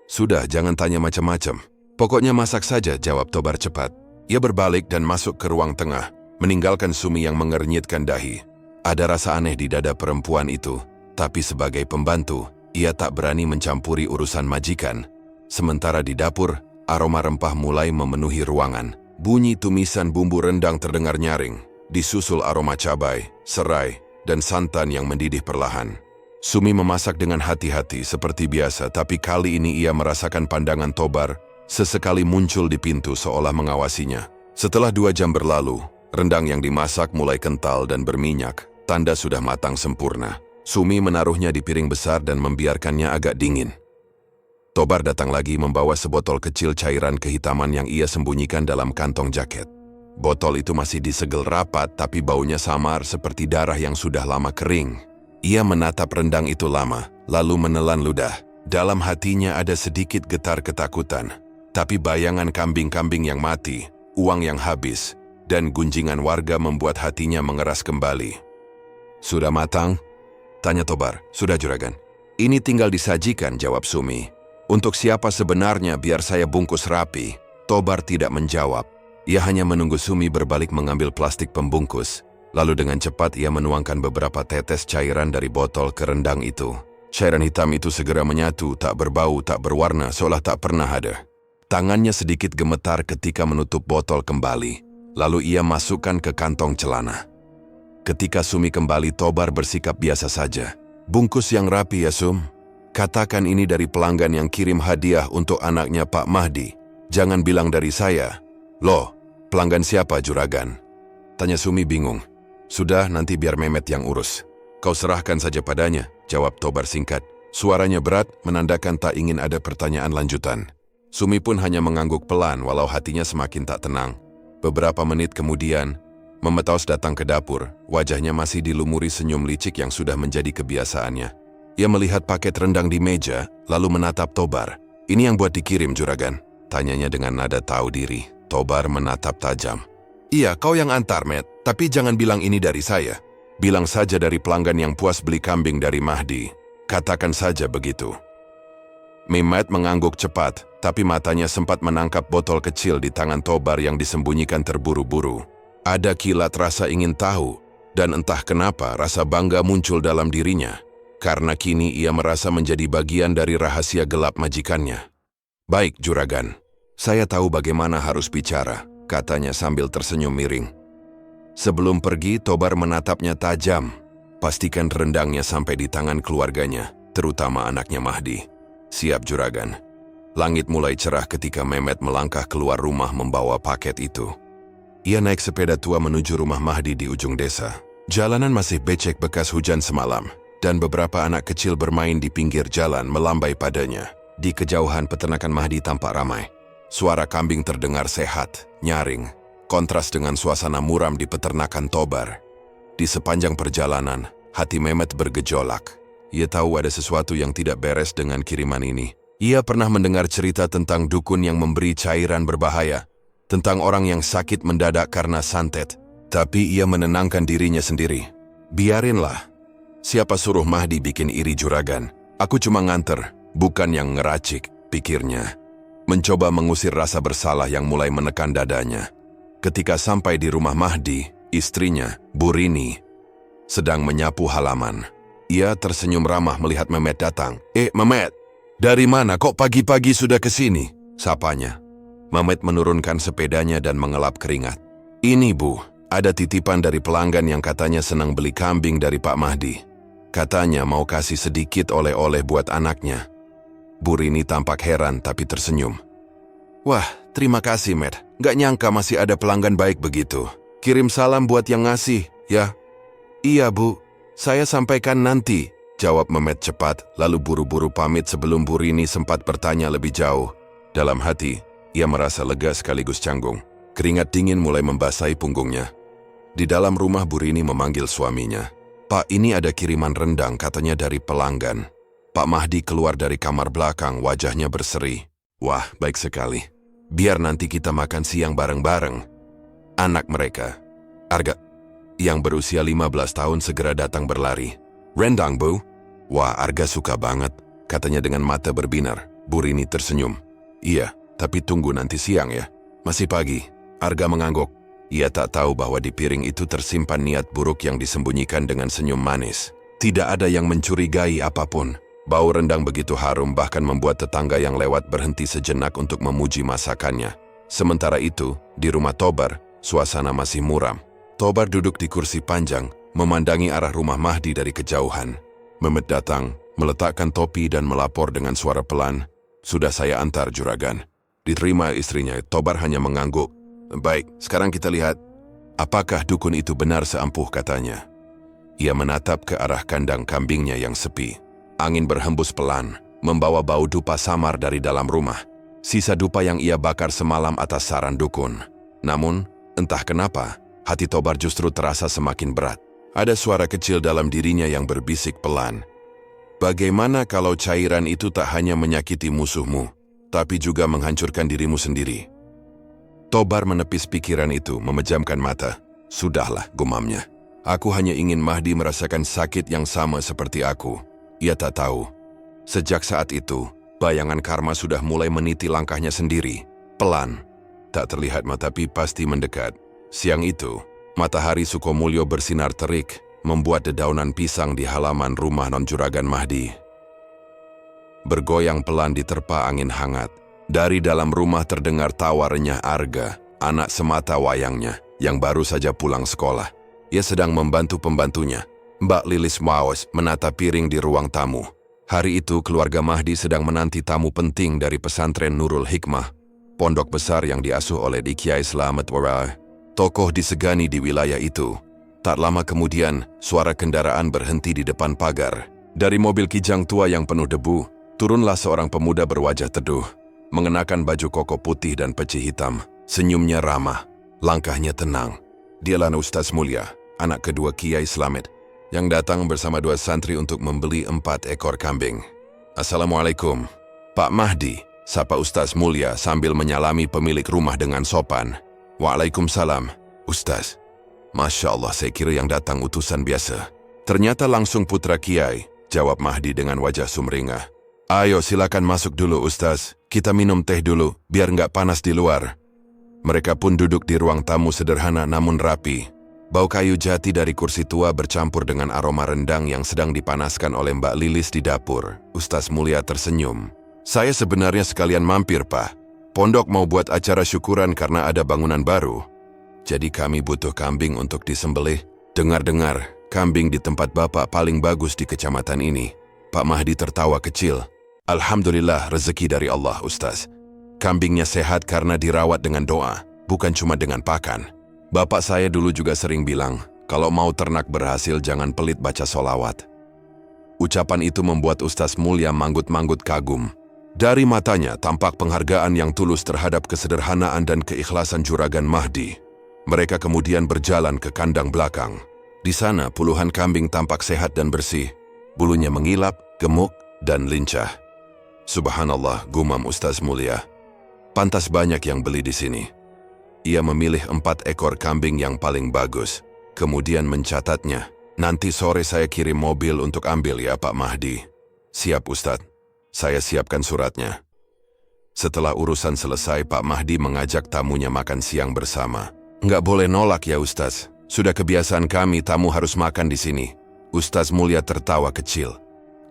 Sudah, jangan tanya macam-macam. Pokoknya masak saja, jawab Tobar cepat. Ia berbalik dan masuk ke ruang tengah, meninggalkan Sumi yang mengernyitkan dahi. Ada rasa aneh di dada perempuan itu, tapi sebagai pembantu, ia tak berani mencampuri urusan majikan. Sementara di dapur, aroma rempah mulai memenuhi ruangan. Bunyi tumisan bumbu rendang terdengar nyaring, disusul aroma cabai, serai, dan santan yang mendidih perlahan. Sumi memasak dengan hati-hati seperti biasa, tapi kali ini ia merasakan pandangan Tobar sesekali muncul di pintu seolah mengawasinya. Setelah 2 jam berlalu, rendang yang dimasak mulai kental dan berminyak, tanda sudah matang sempurna. Sumi menaruhnya di piring besar dan membiarkannya agak dingin. Tobar datang lagi membawa sebotol kecil cairan kehitaman yang ia sembunyikan dalam kantong jaket. Botol itu masih disegel rapat, tapi baunya samar seperti darah yang sudah lama kering. Ia menatap rendang itu lama, lalu menelan ludah. Dalam hatinya ada sedikit getar ketakutan. Tapi bayangan kambing-kambing yang mati, uang yang habis, dan gunjingan warga membuat hatinya mengeras kembali. Sudah matang? Tanya Tobar. Sudah, juragan. Ini tinggal disajikan, jawab Sumi. Untuk siapa sebenarnya, biar saya bungkus rapi. Tobar tidak menjawab. Ia hanya menunggu Sumi berbalik mengambil plastik pembungkus. Lalu dengan cepat ia menuangkan beberapa tetes cairan dari botol ke rendang itu. Cairan hitam itu segera menyatu, tak berbau, tak berwarna, seolah tak pernah ada. Tangannya sedikit gemetar ketika menutup botol kembali. Lalu ia masukkan ke kantong celana. Ketika Sumi kembali, Tobar bersikap biasa saja. Bungkus yang rapi ya, Sum. Katakan ini dari pelanggan yang kirim hadiah untuk anaknya Pak Mahdi. Jangan bilang dari saya. Loh, pelanggan siapa, juragan? Tanya Sumi bingung. Sudah, nanti biar Mehmet yang urus. Kau serahkan saja padanya, jawab Tobar singkat. Suaranya berat, menandakan tak ingin ada pertanyaan lanjutan. Sumi pun hanya mengangguk pelan walau hatinya semakin tak tenang. Beberapa menit kemudian, Mehmet Taus datang ke dapur. Wajahnya masih dilumuri senyum licik yang sudah menjadi kebiasaannya. Ia melihat paket rendang di meja, lalu menatap Tobar. Ini yang buat dikirim, juragan? Tanyanya dengan nada tahu diri. Tobar menatap tajam. Iya, kau yang antar, Met. Tapi jangan bilang ini dari saya. Bilang saja dari pelanggan yang puas beli kambing dari Mahdi. Katakan saja begitu. Mehmet mengangguk cepat, tapi matanya sempat menangkap botol kecil di tangan Tobar yang disembunyikan terburu-buru. Ada kilat rasa ingin tahu, dan entah kenapa rasa bangga muncul dalam dirinya. Karena kini ia merasa menjadi bagian dari rahasia gelap majikannya. Baik, juragan. Saya tahu bagaimana harus bicara, katanya sambil tersenyum miring. Sebelum pergi, Tobar menatapnya tajam. Pastikan rendangnya sampai di tangan keluarganya, terutama anaknya Mahdi. Siap, juragan. Langit mulai cerah ketika Mehmet melangkah keluar rumah membawa paket itu. Ia naik sepeda tua menuju rumah Mahdi di ujung desa. Jalanan masih becek bekas hujan semalam, dan beberapa anak kecil bermain di pinggir jalan melambai padanya. Di kejauhan peternakan Mahdi tampak ramai. Suara kambing terdengar sehat, nyaring. Kontras dengan suasana muram di peternakan Tobar. Di sepanjang perjalanan, hati Mehmet bergejolak. Ia tahu ada sesuatu yang tidak beres dengan kiriman ini. Ia pernah mendengar cerita tentang dukun yang memberi cairan berbahaya, tentang orang yang sakit mendadak karena santet. Tapi ia menenangkan dirinya sendiri. Biarinlah. Siapa suruh Mahdi bikin iri, juragan? Aku cuma nganter, bukan yang ngeracik, pikirnya. Mencoba mengusir rasa bersalah yang mulai menekan dadanya. Ketika sampai di rumah Mahdi, istrinya, Bu Rini, sedang menyapu halaman. Ia tersenyum ramah melihat Mehmet datang. Mehmet, dari mana kok pagi-pagi sudah kesini? Sapanya. Mehmet menurunkan sepedanya dan mengelap keringat. Ini, Bu, ada titipan dari pelanggan yang katanya senang beli kambing dari Pak Mahdi. Katanya mau kasih sedikit oleh-oleh buat anaknya. Bu Rini tampak heran tapi tersenyum. Wah, terima kasih, Met. Gak nyangka masih ada pelanggan baik begitu. Kirim salam buat yang ngasih, ya? Iya, Bu. Saya sampaikan nanti, jawab Mehmet cepat, lalu buru-buru pamit sebelum Bu Rini sempat bertanya lebih jauh. Dalam hati, ia merasa lega sekaligus canggung. Keringat dingin mulai membasahi punggungnya. Di dalam rumah, Bu Rini memanggil suaminya. Pak, ini ada kiriman rendang, katanya dari pelanggan. Pak Mahdi keluar dari kamar belakang, wajahnya berseri. Wah, baik sekali. Biar nanti kita makan siang bareng-bareng. Anak mereka. yang berusia 15 tahun segera datang berlari. "Rendang, Bu?" "Wah, Arga suka banget," katanya dengan mata berbinar. Bu Rini tersenyum. "Iya, tapi tunggu nanti siang ya. Masih pagi." Arga mengangguk. Ia tak tahu bahwa di piring itu tersimpan niat buruk yang disembunyikan dengan senyum manis. Tidak ada yang mencurigai apapun. Bau rendang begitu harum bahkan membuat tetangga yang lewat berhenti sejenak untuk memuji masakannya. Sementara itu, di rumah Tobar, suasana masih muram. Tobar duduk di kursi panjang, memandangi arah rumah Mahdi dari kejauhan. Mehmet datang, meletakkan topi dan melapor dengan suara pelan, "Sudah saya antar, juragan." Diterima istrinya, Tobar hanya mengangguk. "Baik, sekarang kita lihat. Apakah dukun itu benar seampuh katanya?" Ia menatap ke arah kandang kambingnya yang sepi. Angin berhembus pelan, membawa bau dupa samar dari dalam rumah. Sisa dupa yang ia bakar semalam atas saran dukun. Namun, entah kenapa, hati Tobar justru terasa semakin berat. Ada suara kecil dalam dirinya yang berbisik pelan. "Bagaimana kalau cairan itu tak hanya menyakiti musuhmu, tapi juga menghancurkan dirimu sendiri?" Tobar menepis pikiran itu, memejamkan mata. "Sudahlah," gumamnya. "Aku hanya ingin Mahdi merasakan sakit yang sama seperti aku." Ia tak tahu. Sejak saat itu, bayangan karma sudah mulai meniti langkahnya sendiri. Pelan, tak terlihat tapi pasti mendekat. Siang itu, matahari Sukomulyo bersinar terik, membuat dedaunan pisang di halaman rumah non juragan Mahdi bergoyang pelan diterpa angin hangat. Dari dalam rumah terdengar tawa renyah Arga, anak semata wayangnya, yang baru saja pulang sekolah. Ia sedang membantu pembantunya, Mbak Lilis Maos, menata piring di ruang tamu. Hari itu keluarga Mahdi sedang menanti tamu penting dari pesantren Nurul Hikmah, pondok besar yang diasuh oleh Kiai Slamet Wara, tokoh disegani di wilayah itu. Tak lama kemudian, suara kendaraan berhenti di depan pagar. Dari mobil kijang tua yang penuh debu, turunlah seorang pemuda berwajah teduh, mengenakan baju koko putih dan peci hitam. Senyumnya ramah, langkahnya tenang. Dialah Ustaz Mulia, anak kedua Kiai Slamet, yang datang bersama 2 santri untuk membeli 4 ekor kambing. "Assalamualaikum, Pak Mahdi," sapa Ustaz Mulia sambil menyalami pemilik rumah dengan sopan. "Waalaikumsalam, Ustaz." "Masya Allah, saya kira yang datang utusan biasa." "Ternyata langsung putra Kiai," jawab Mahdi dengan wajah sumringah. "Ayo silakan masuk dulu Ustaz, kita minum teh dulu, biar nggak panas di luar." Mereka pun duduk di ruang tamu sederhana namun rapi. Bau kayu jati dari kursi tua bercampur dengan aroma rendang yang sedang dipanaskan oleh Mbak Lilis di dapur. Ustaz Mulia tersenyum. "Saya sebenarnya sekalian mampir, Pak. Pondok mau buat acara syukuran karena ada bangunan baru. Jadi kami butuh kambing untuk disembelih. Dengar-dengar, kambing di tempat Bapak paling bagus di kecamatan ini." Pak Mahdi tertawa kecil. "Alhamdulillah, rezeki dari Allah, Ustaz. Kambingnya sehat karena dirawat dengan doa, bukan cuma dengan pakan. Bapak saya dulu juga sering bilang, kalau mau ternak berhasil jangan pelit baca solawat." Ucapan itu membuat Ustaz Mulia manggut-manggut kagum. Dari matanya tampak penghargaan yang tulus terhadap kesederhanaan dan keikhlasan juragan Mahdi. Mereka kemudian berjalan ke kandang belakang. Di sana puluhan kambing tampak sehat dan bersih. Bulunya mengilap, gemuk, dan lincah. "Subhanallah," gumam Ustaz Mulia. "Pantas banyak yang beli di sini." Ia memilih 4 ekor kambing yang paling bagus, kemudian mencatatnya. "Nanti sore saya kirim mobil untuk ambil ya Pak Mahdi." "Siap Ustadz, saya siapkan suratnya." Setelah urusan selesai, Pak Mahdi mengajak tamunya makan siang bersama. "Nggak boleh nolak ya Ustadz, sudah kebiasaan kami tamu harus makan di sini." Ustaz Mulia tertawa kecil.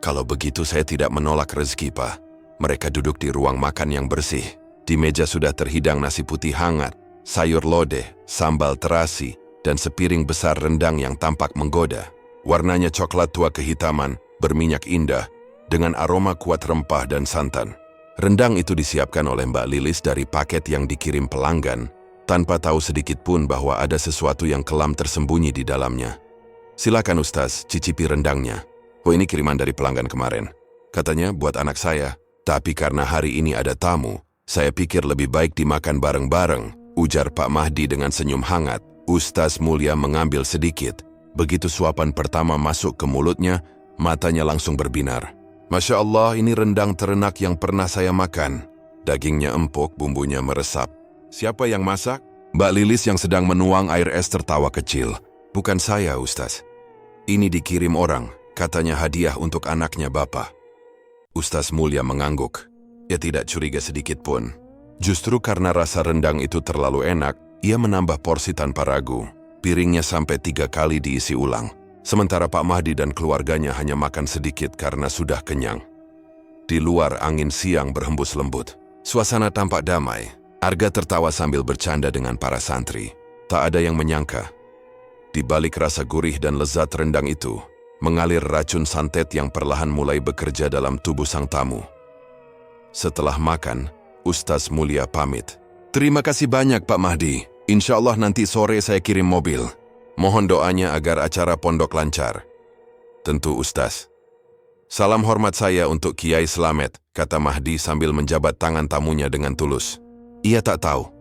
"Kalau begitu saya tidak menolak rezeki Pak." Mereka duduk di ruang makan yang bersih. Di meja sudah terhidang nasi putih hangat, sayur lodeh, sambal terasi, dan sepiring besar rendang yang tampak menggoda. Warnanya coklat tua kehitaman, berminyak indah, dengan aroma kuat rempah dan santan. Rendang itu disiapkan oleh Mbak Lilis dari paket yang dikirim pelanggan, tanpa tahu sedikit pun bahwa ada sesuatu yang kelam tersembunyi di dalamnya. "Silakan Ustaz, cicipi rendangnya." "Oh, ini kiriman dari pelanggan kemarin. Katanya buat anak saya, tapi karena hari ini ada tamu, saya pikir lebih baik dimakan bareng-bareng," ujar Pak Mahdi dengan senyum hangat. Ustaz Mulia mengambil sedikit. Begitu suapan pertama masuk ke mulutnya, matanya langsung berbinar. "Masya Allah, ini rendang terenak yang pernah saya makan. Dagingnya empuk, bumbunya meresap." "Siapa yang masak?" Mbak Lilis yang sedang menuang air es tertawa kecil. Bukan saya, Ustaz. Ini dikirim orang, katanya hadiah untuk anaknya Bapak. Ustaz Mulia mengangguk. Ia tidak curiga sedikit pun. Justru karena rasa rendang itu terlalu enak, ia menambah porsi tanpa ragu. Piringnya sampai 3 kali diisi ulang. Sementara Pak Mahdi dan keluarganya hanya makan sedikit karena sudah kenyang. Di luar angin siang berhembus lembut. Suasana tampak damai. Arga tertawa sambil bercanda dengan para santri. Tak ada yang menyangka. Di balik rasa gurih dan lezat rendang itu, mengalir racun santet yang perlahan mulai bekerja dalam tubuh sang tamu. Setelah makan, Ustaz Mulia pamit. Terima kasih banyak Pak Mahdi. Insya Allah nanti sore saya kirim mobil. Mohon doanya agar acara pondok lancar. Tentu Ustaz. Salam hormat saya untuk Kiai Slamet, kata Mahdi sambil menjabat tangan tamunya dengan tulus. Ia tak tahu,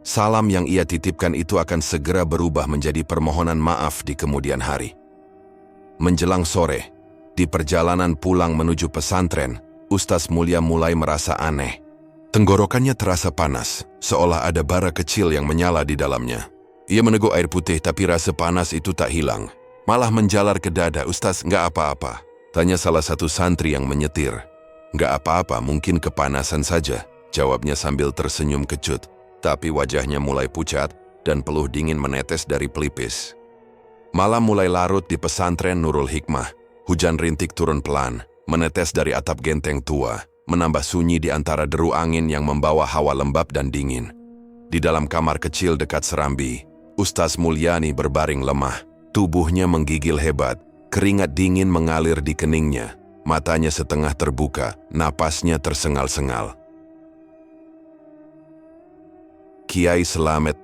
salam yang ia titipkan itu akan segera berubah menjadi permohonan maaf di kemudian hari. Menjelang sore, di perjalanan pulang menuju pesantren, Ustaz Mulia mulai merasa aneh. Tenggorokannya terasa panas, seolah ada bara kecil yang menyala di dalamnya. Ia meneguk air putih tapi rasa panas itu tak hilang. Malah menjalar ke dada. Ustaz, nggak apa-apa. Tanya salah satu santri yang menyetir. Nggak apa-apa, mungkin kepanasan saja, jawabnya sambil tersenyum kecut. Tapi wajahnya mulai pucat dan peluh dingin menetes dari pelipis. Malam mulai larut di pesantren Nurul Hikmah. Hujan rintik turun pelan, menetes dari atap genteng tua, menambah sunyi di antara deru angin yang membawa hawa lembab dan dingin. Di dalam kamar kecil dekat serambi, Ustaz Mulyani berbaring lemah. Tubuhnya menggigil hebat, keringat dingin mengalir di keningnya, matanya setengah terbuka, napasnya tersengal-sengal. Kiai Slamet,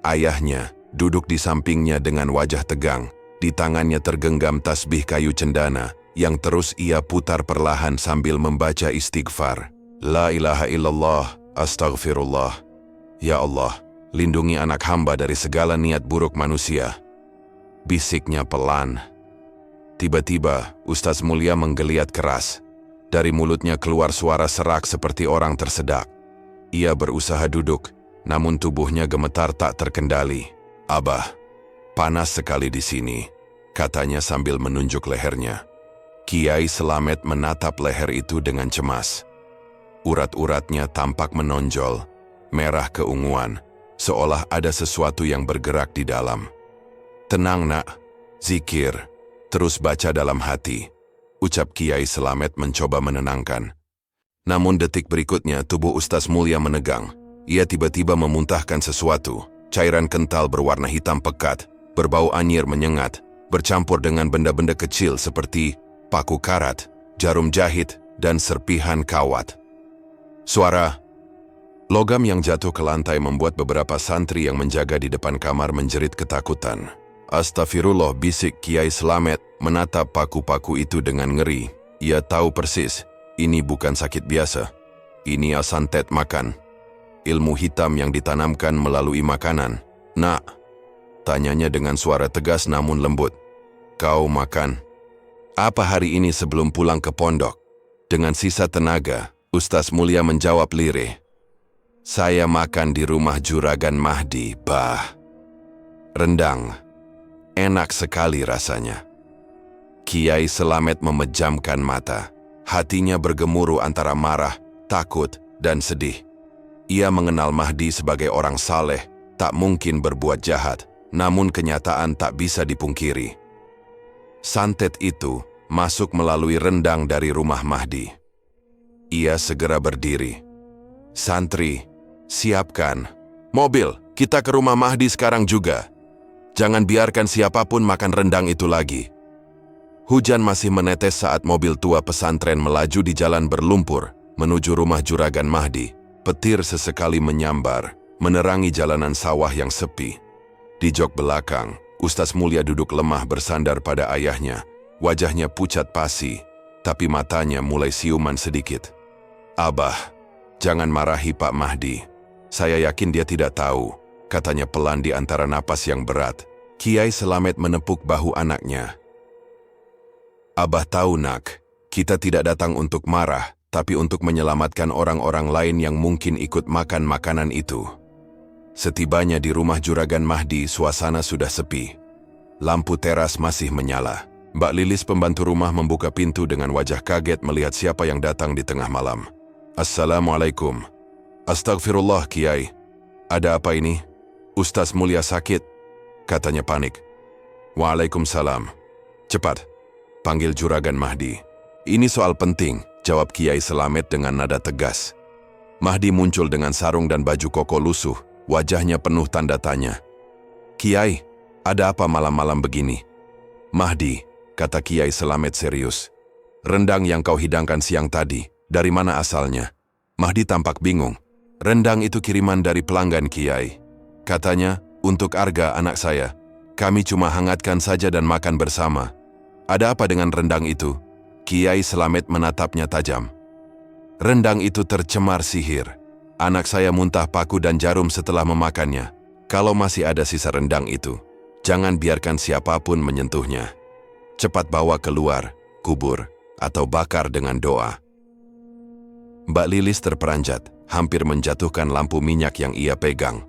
ayahnya, duduk di sampingnya dengan wajah tegang. Di tangannya tergenggam tasbih kayu cendana yang terus ia putar perlahan sambil membaca istighfar. La ilaha illallah, astaghfirullah. Ya Allah, lindungi anak hamba dari segala niat buruk manusia. Bisiknya pelan. Tiba-tiba, Ustaz Mulia menggeliat keras. Dari mulutnya keluar suara serak seperti orang tersedak. Ia berusaha duduk, namun tubuhnya gemetar tak terkendali. Abah, panas sekali di sini, katanya sambil menunjuk lehernya. Kiai Slamet menatap leher itu dengan cemas. Urat-uratnya tampak menonjol, merah keunguan, seolah ada sesuatu yang bergerak di dalam. Tenang nak, zikir, terus baca dalam hati, ucap Kiai Slamet mencoba menenangkan. Namun detik berikutnya tubuh Ustaz Mulia menegang. Ia tiba-tiba memuntahkan sesuatu, cairan kental berwarna hitam pekat, berbau anyir menyengat, bercampur dengan benda-benda kecil seperti paku karat, jarum jahit, dan serpihan kawat. Suara logam yang jatuh ke lantai membuat beberapa santri yang menjaga di depan kamar menjerit ketakutan. Astagfirullah, bisik Kiai Slamet menatap paku-paku itu dengan ngeri. Ia tahu persis, ini bukan sakit biasa. Ini santet makan. Ilmu hitam yang ditanamkan melalui makanan. Nak, tanyanya dengan suara tegas namun lembut. Kau makan apa hari ini sebelum pulang ke pondok? Dengan sisa tenaga, Ustaz Mulia menjawab lirih. Saya makan di rumah Juragan Mahdi, bah. Rendang. Enak sekali rasanya. Kiai Slamet memejamkan mata. Hatinya bergemuruh antara marah, takut, dan sedih. Ia mengenal Mahdi sebagai orang saleh, tak mungkin berbuat jahat, namun kenyataan tak bisa dipungkiri. Santet itu masuk melalui rendang dari rumah Mahdi. Ia segera berdiri. Santri, siapkan mobil, kita ke rumah Mahdi sekarang juga. Jangan biarkan siapapun makan rendang itu lagi. Hujan masih menetes saat mobil tua pesantren melaju di jalan berlumpur menuju rumah Juragan Mahdi. Petir sesekali menyambar, menerangi jalanan sawah yang sepi. Di jok belakang, Ustaz Mulia duduk lemah bersandar pada ayahnya. Wajahnya pucat pasi, tapi matanya mulai siuman sedikit. Abah, jangan marahi Pak Mahdi. Saya yakin dia tidak tahu, katanya pelan di antara napas yang berat. Kiai Slamet menepuk bahu anaknya. Abah tahu nak, kita tidak datang untuk marah, tapi untuk menyelamatkan orang-orang lain yang mungkin ikut makan makanan itu. Setibanya di rumah Juragan Mahdi, suasana sudah sepi. lampu teras masih menyala. Mbak Lilis pembantu rumah membuka pintu dengan wajah kaget melihat siapa yang datang di tengah malam. Assalamualaikum. Astagfirullah, Kiai. Ada apa ini? Ustaz Mulia sakit, katanya panik. Waalaikumsalam. Cepat, panggil Juragan Mahdi. Ini soal penting, jawab Kiai Selamet dengan nada tegas. Mahdi muncul dengan sarung dan baju koko lusuh, wajahnya penuh tanda tanya. Kiai, ada apa malam-malam begini? Mahdi, kata Kiai Selamet serius. Rendang yang kau hidangkan siang tadi, dari mana asalnya? Mahdi tampak bingung. Rendang itu kiriman dari pelanggan Kiai. Katanya, untuk Arga anak saya. Kami cuma hangatkan saja dan makan bersama. Ada apa dengan rendang itu? Kiai Selamet menatapnya tajam. Rendang itu tercemar sihir. Anak saya muntah paku dan jarum setelah memakannya. Kalau masih ada sisa rendang itu, jangan biarkan siapapun menyentuhnya. Cepat bawa keluar, kubur, atau bakar dengan doa. Mbak Lilis terperanjat, hampir menjatuhkan lampu minyak yang ia pegang.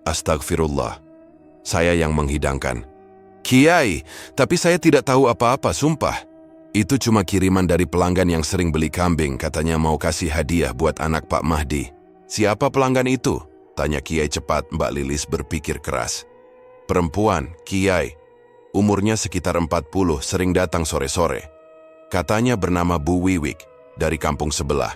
Astagfirullah. Saya yang menghidangkan. Kiai, tapi saya tidak tahu apa-apa, sumpah. Itu cuma kiriman dari pelanggan yang sering beli kambing, katanya mau kasih hadiah buat anak Pak Mahdi. Siapa pelanggan itu? Tanya Kiai cepat. Mbak Lilis berpikir keras. Perempuan, Kiai. Umurnya sekitar 40, sering datang sore-sore. Katanya bernama Bu Wiwik, dari kampung sebelah.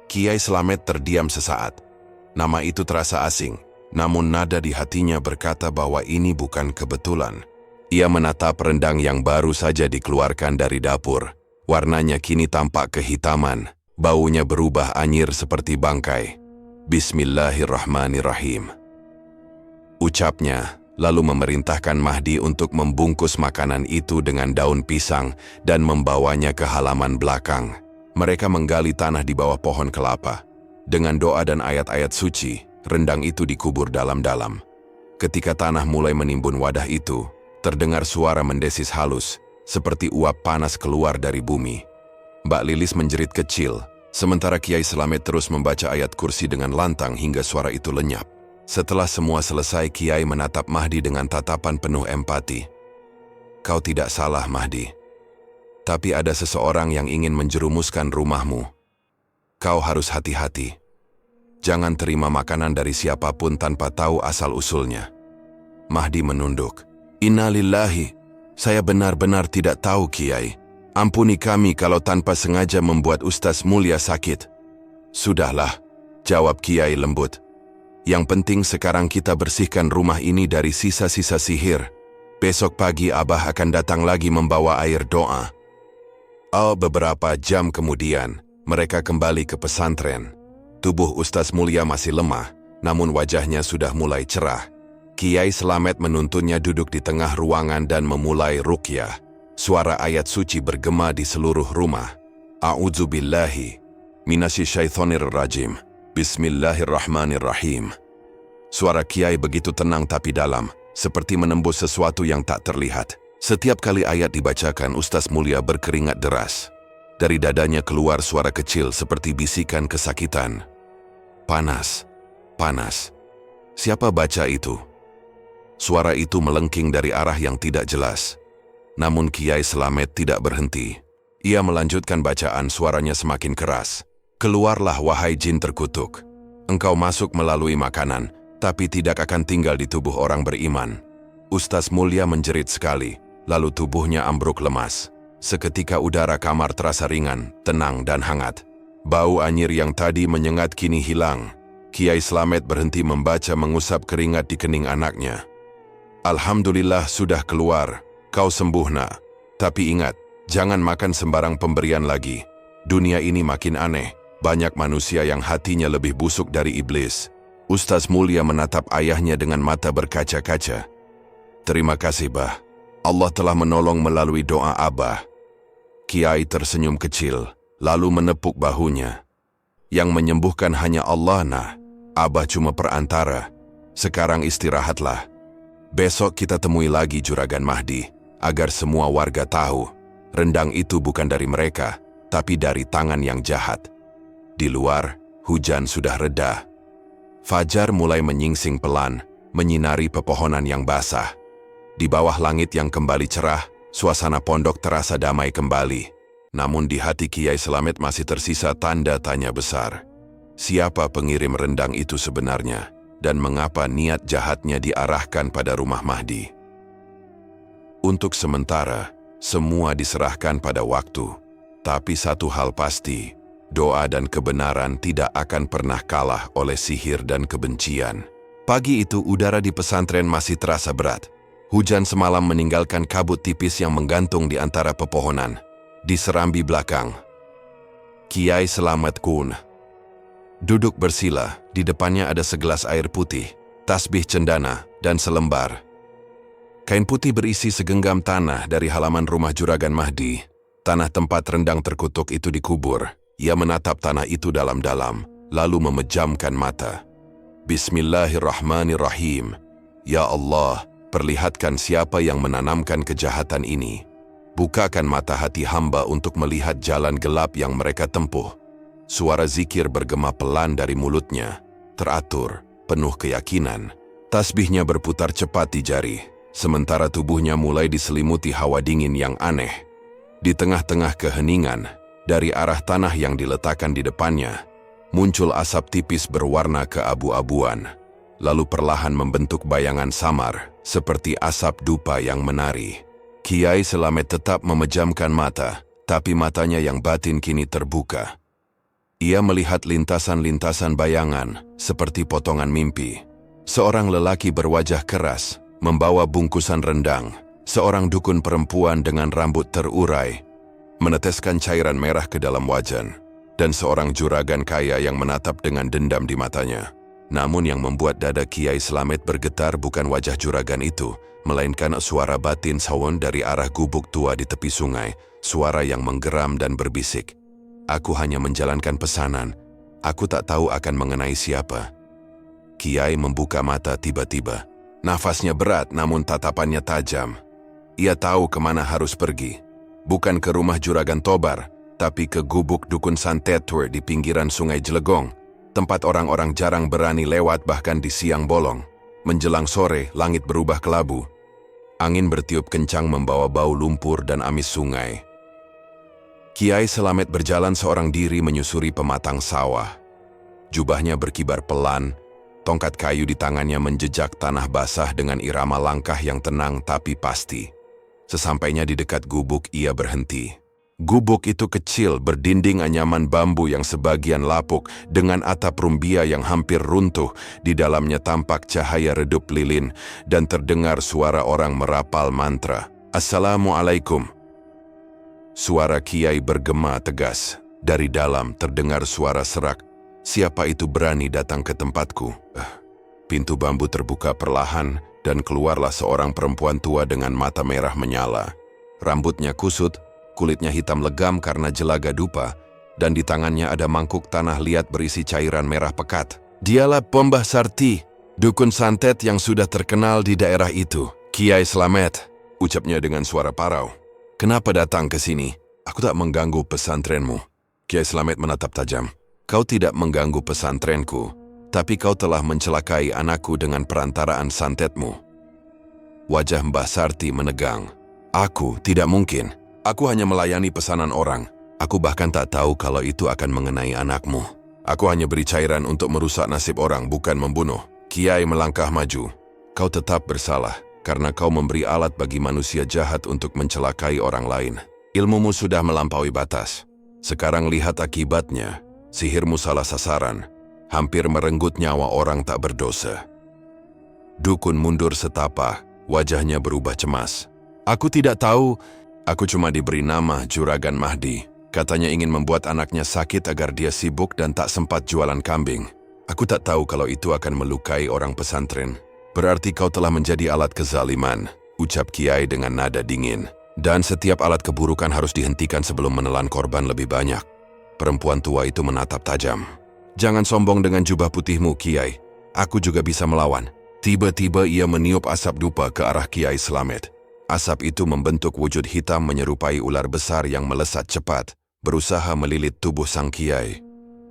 Kiai Selamet terdiam sesaat. Nama itu terasa asing, namun nada di hatinya berkata bahwa ini bukan kebetulan. Ia menatap rendang yang baru saja dikeluarkan dari dapur. Warnanya kini tampak kehitaman, baunya berubah anyir seperti bangkai. Bismillahirrahmanirrahim. Ucapnya, lalu memerintahkan Mahdi untuk membungkus makanan itu dengan daun pisang dan membawanya ke halaman belakang. Mereka menggali tanah di bawah pohon kelapa. Dengan doa dan ayat-ayat suci, rendang itu dikubur dalam-dalam. Ketika tanah mulai menimbun wadah itu, terdengar suara mendesis halus, seperti uap panas keluar dari bumi. Mbak Lilis menjerit kecil, sementara Kiai Selamet terus membaca ayat kursi dengan lantang hingga suara itu lenyap. Setelah semua selesai, Kiai menatap Mahdi dengan tatapan penuh empati. Kau tidak salah, Mahdi. Tapi ada seseorang yang ingin menjerumuskan rumahmu. Kau harus hati-hati. Jangan terima makanan dari siapapun tanpa tahu asal-usulnya. Mahdi menunduk. Innalillahi, saya benar-benar tidak tahu, Kiai. Ampuni kami kalau tanpa sengaja membuat Ustaz Mulia sakit. Sudahlah, jawab Kiai lembut. Yang penting sekarang kita bersihkan rumah ini dari sisa-sisa sihir. Besok pagi Abah akan datang lagi membawa air doa. Beberapa jam kemudian, mereka kembali ke pesantren. Tubuh Ustaz Mulia masih lemah, namun wajahnya sudah mulai cerah. Kiai Selamet menuntunnya duduk di tengah ruangan dan memulai ruqyah. Suara ayat suci bergema di seluruh rumah. A'udzubillahi minasyaitonirrajim. Bismillahirrahmanirrahim. Suara Kiai begitu tenang tapi dalam, seperti menembus sesuatu yang tak terlihat. Setiap kali ayat dibacakan, Ustaz Mulia berkeringat deras. Dari dadanya keluar suara kecil seperti bisikan kesakitan. Panas, panas. Siapa baca itu? Suara itu melengking dari arah yang tidak jelas. Namun Kiai Selamet tidak berhenti. Ia melanjutkan bacaan, suaranya semakin keras. Keluarlah wahai jin terkutuk. Engkau masuk melalui makanan, tapi tidak akan tinggal di tubuh orang beriman. Ustaz Mulia menjerit sekali, lalu tubuhnya ambruk lemas. Seketika udara kamar terasa ringan, tenang dan hangat. Bau anyir yang tadi menyengat kini hilang. Kiai Selamet berhenti membaca, mengusap keringat di kening anaknya. Alhamdulillah sudah keluar, kau sembuh nak. Tapi ingat, jangan makan sembarang pemberian lagi. Dunia ini makin aneh, banyak manusia yang hatinya lebih busuk dari iblis. Ustaz Mulia menatap ayahnya dengan mata berkaca-kaca. Terima kasih, Bah. Allah telah menolong melalui doa Abah. Kiai tersenyum kecil, lalu menepuk bahunya. Yang menyembuhkan hanya Allah, nah. Abah cuma perantara. Sekarang istirahatlah. Besok kita temui lagi Juragan Mahdi, agar semua warga tahu, rendang itu bukan dari mereka, tapi dari tangan yang jahat. Di luar, hujan sudah reda. Fajar mulai menyingsing pelan, menyinari pepohonan yang basah. Di bawah langit yang kembali cerah, suasana pondok terasa damai kembali. Namun di hati Kiai Slamet masih tersisa tanda tanya besar. Siapa pengirim rendang itu sebenarnya? Dan mengapa niat jahatnya diarahkan pada rumah Mahdi? Untuk sementara, semua diserahkan pada waktu. Tapi satu hal pasti, doa dan kebenaran tidak akan pernah kalah oleh sihir dan kebencian. Pagi itu udara di pesantren masih terasa berat. Hujan semalam meninggalkan kabut tipis yang menggantung di antara pepohonan. Di serambi belakang, Kiai Slamet Kun duduk bersila. Di depannya ada segelas air putih, tasbih cendana, dan selembar. Kain putih berisi segenggam tanah dari halaman rumah Juragan Mahdi. Tanah tempat rendang terkutuk itu dikubur. Ia menatap tanah itu dalam-dalam, lalu memejamkan mata. Bismillahirrahmanirrahim. Ya Allah, perlihatkan siapa yang menanamkan kejahatan ini. Bukakan mata hati hamba untuk melihat jalan gelap yang mereka tempuh. Suara zikir bergema pelan dari mulutnya, teratur, penuh keyakinan. Tasbihnya berputar cepat di jari, sementara tubuhnya mulai diselimuti hawa dingin yang aneh. Di tengah-tengah keheningan, dari arah tanah yang diletakkan di depannya, muncul asap tipis berwarna keabu-abuan, lalu perlahan membentuk bayangan samar, seperti asap dupa yang menari. Kiai Slamet tetap memejamkan mata, tapi matanya yang batin kini terbuka. Ia melihat lintasan-lintasan bayangan, seperti potongan mimpi. Seorang lelaki berwajah keras, membawa bungkusan rendang. Seorang dukun perempuan dengan rambut terurai, meneteskan cairan merah ke dalam wajan. Dan seorang juragan kaya yang menatap dengan dendam di matanya. Namun yang membuat dada Kiai Slamet bergetar bukan wajah juragan itu, melainkan suara batin sawon dari arah gubuk tua di tepi sungai, suara yang menggeram dan berbisik. Aku hanya menjalankan pesanan, aku tak tahu akan mengenai siapa. Kiai membuka mata tiba-tiba. Nafasnya berat namun tatapannya tajam. Ia tahu kemana harus pergi. Bukan ke rumah Juragan Tobar, tapi ke gubuk dukun Santetwer di pinggiran sungai Jelegong, tempat orang-orang jarang berani lewat bahkan di siang bolong. Menjelang sore, langit berubah kelabu. Angin bertiup kencang membawa bau lumpur dan amis sungai. Kiai Slamet berjalan seorang diri menyusuri pematang sawah. Jubahnya berkibar pelan, tongkat kayu di tangannya menjejak tanah basah dengan irama langkah yang tenang tapi pasti. Sesampainya di dekat gubuk, ia berhenti. Gubuk itu kecil, berdinding anyaman bambu yang sebagian lapuk, dengan atap rumbia yang hampir runtuh. Di dalamnya tampak cahaya redup lilin, dan terdengar suara orang merapal mantra. Assalamualaikum. Suara Kiai bergema tegas. Dari dalam terdengar suara serak. Siapa itu berani datang ke tempatku? Pintu bambu terbuka perlahan, dan keluarlah seorang perempuan tua dengan mata merah menyala. Rambutnya kusut, kulitnya hitam legam karena jelaga dupa, dan di tangannya ada mangkuk tanah liat berisi cairan merah pekat. Dialah Pombah Sarti, dukun santet yang sudah terkenal di daerah itu. Kiai Slamet, ucapnya dengan suara parau. Kenapa datang ke sini? Aku tak mengganggu pesantrenmu. Kiai Slamet menatap tajam. Kau tidak mengganggu pesantrenku, tapi kau telah mencelakai anakku dengan perantaraan santetmu. Wajah Mbah Sarti menegang. Aku tidak mungkin. Aku hanya melayani pesanan orang. Aku bahkan tak tahu kalau itu akan mengenai anakmu. Aku hanya beri cairan untuk merusak nasib orang, bukan membunuh. Kiai melangkah maju. Kau tetap bersalah, karena kau memberi alat bagi manusia jahat untuk mencelakai orang lain. Ilmumu sudah melampaui batas. Sekarang lihat akibatnya. Sihirmu salah sasaran. Hampir merenggut nyawa orang tak berdosa. Dukun mundur setapak, wajahnya berubah cemas. Aku tidak tahu. Aku cuma diberi nama Juragan Mahdi. Katanya ingin membuat anaknya sakit agar dia sibuk dan tak sempat jualan kambing. Aku tak tahu kalau itu akan melukai orang pesantren. Berarti kau telah menjadi alat kezaliman, ucap Kiai dengan nada dingin. Dan setiap alat keburukan harus dihentikan sebelum menelan korban lebih banyak. Perempuan tua itu menatap tajam. Jangan sombong dengan jubah putihmu, Kiai. Aku juga bisa melawan. Tiba-tiba ia meniup asap dupa ke arah Kiai Slamet. Asap itu membentuk wujud hitam menyerupai ular besar yang melesat cepat, berusaha melilit tubuh sang Kiai.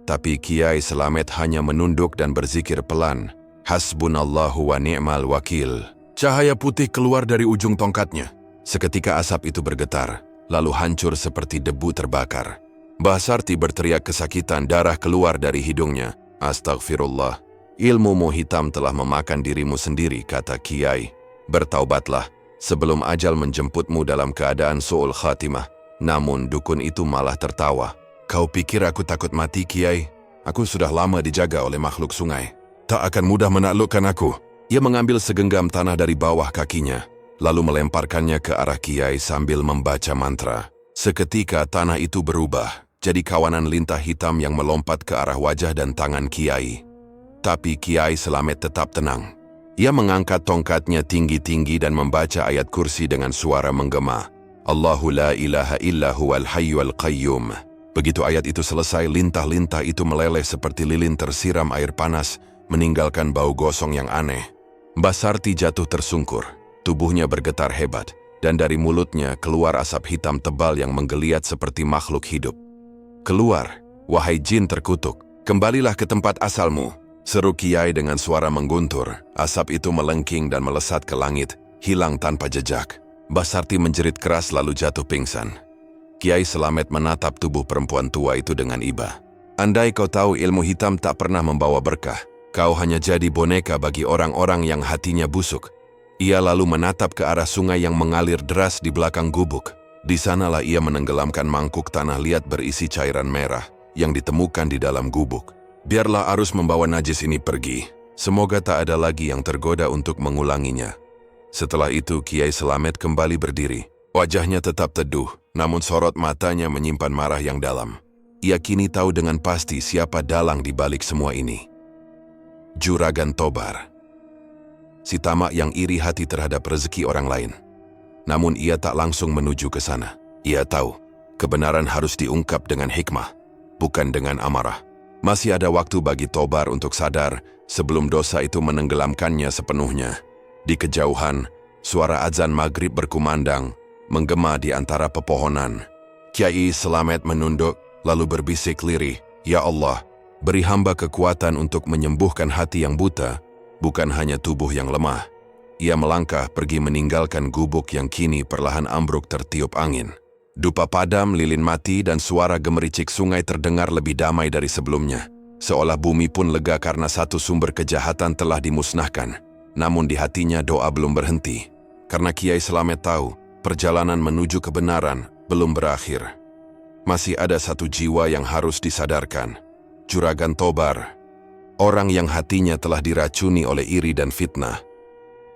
Tapi Kiai Slamet hanya menunduk dan berzikir pelan. Hasbunallahu wa ni'mal wakil. Cahaya putih keluar dari ujung tongkatnya. Seketika asap itu bergetar, lalu hancur seperti debu terbakar. Mbah Sarti berteriak kesakitan, darah keluar dari hidungnya. Astagfirullah, ilmumu hitam telah memakan dirimu sendiri, kata Kiai. Bertaubatlah, sebelum ajal menjemputmu dalam keadaan su'ul khatimah. Namun dukun itu malah tertawa. Kau pikir aku takut mati, Kiai? Aku sudah lama dijaga oleh makhluk sungai. Tak akan mudah menaklukkan aku. Ia mengambil segenggam tanah dari bawah kakinya, lalu melemparkannya ke arah Kiai sambil membaca mantra. Seketika tanah itu berubah jadi kawanan lintah hitam yang melompat ke arah wajah dan tangan Kiai. Tapi Kiai Slamet tetap tenang. Ia mengangkat tongkatnya tinggi-tinggi dan membaca ayat kursi dengan suara menggema. Allahu la ilaha illa huwal hayyul qayyum. Begitu ayat itu selesai, lintah-lintah itu meleleh seperti lilin tersiram air panas, meninggalkan bau gosong yang aneh. Mbah Sarti jatuh tersungkur, tubuhnya bergetar hebat, dan dari mulutnya keluar asap hitam tebal yang menggeliat seperti makhluk hidup. Keluar, wahai jin terkutuk, kembalilah ke tempat asalmu, seru Kiai dengan suara mengguntur. Asap itu melengking dan melesat ke langit, hilang tanpa jejak. Mbah Sarti menjerit keras lalu jatuh pingsan. Kiai Slamet menatap tubuh perempuan tua itu dengan iba. Andai kau tahu ilmu hitam tak pernah membawa berkah, kau hanya jadi boneka bagi orang-orang yang hatinya busuk. Ia lalu menatap ke arah sungai yang mengalir deras di belakang gubuk. Di sanalah ia menenggelamkan mangkuk tanah liat berisi cairan merah yang ditemukan di dalam gubuk. Biarlah arus membawa najis ini pergi. Semoga tak ada lagi yang tergoda untuk mengulanginya. Setelah itu Kiai Slamet kembali berdiri. Wajahnya tetap teduh, namun sorot matanya menyimpan marah yang dalam. Ia kini tahu dengan pasti siapa dalang di balik semua ini. Juragan Tobar. Si tamak yang iri hati terhadap rezeki orang lain. Namun ia tak langsung menuju ke sana. Ia tahu, kebenaran harus diungkap dengan hikmah, bukan dengan amarah. Masih ada waktu bagi Tobar untuk sadar sebelum dosa itu menenggelamkannya sepenuhnya. Di kejauhan, suara azan maghrib berkumandang, menggema di antara pepohonan. Kiai Slamet menunduk, lalu berbisik lirih, "Ya Allah, beri hamba kekuatan untuk menyembuhkan hati yang buta, bukan hanya tubuh yang lemah." Ia melangkah pergi meninggalkan gubuk yang kini perlahan ambruk tertiup angin. Dupa padam, lilin mati, dan suara gemericik sungai terdengar lebih damai dari sebelumnya. Seolah bumi pun lega karena satu sumber kejahatan telah dimusnahkan. Namun di hatinya doa belum berhenti, karena Kiai Slamet tahu perjalanan menuju kebenaran belum berakhir. Masih ada satu jiwa yang harus disadarkan, Juragan Tobar, orang yang hatinya telah diracuni oleh iri dan fitnah.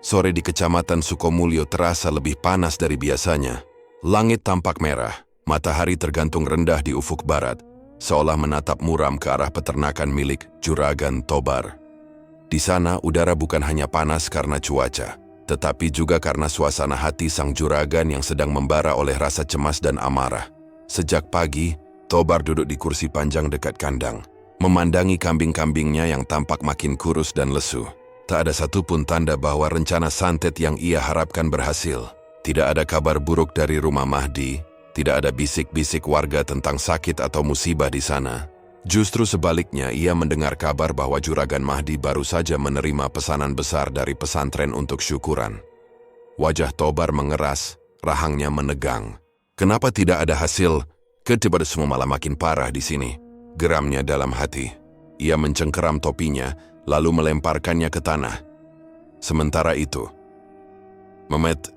Sore di Kecamatan Sukomulyo terasa lebih panas dari biasanya. Langit tampak merah, matahari tergantung rendah di ufuk barat, seolah menatap muram ke arah peternakan milik Juragan Tobar. Di sana udara bukan hanya panas karena cuaca, tetapi juga karena suasana hati sang juragan yang sedang membara oleh rasa cemas dan amarah. Sejak pagi, Tobar duduk di kursi panjang dekat kandang, memandangi kambing-kambingnya yang tampak makin kurus dan lesu. Tak ada satupun tanda bahwa rencana santet yang ia harapkan berhasil. Tidak ada kabar buruk dari rumah Mahdi, tidak ada bisik-bisik warga tentang sakit atau musibah di sana. Justru sebaliknya, ia mendengar kabar bahwa Juragan Mahdi baru saja menerima pesanan besar dari pesantren untuk syukuran. Wajah Tobar mengeras, rahangnya menegang. Kenapa tidak ada hasil? Ketiba semua malah makin parah di sini, geramnya dalam hati. Ia mencengkeram topinya, lalu melemparkannya ke tanah. Sementara itu, Mehmet,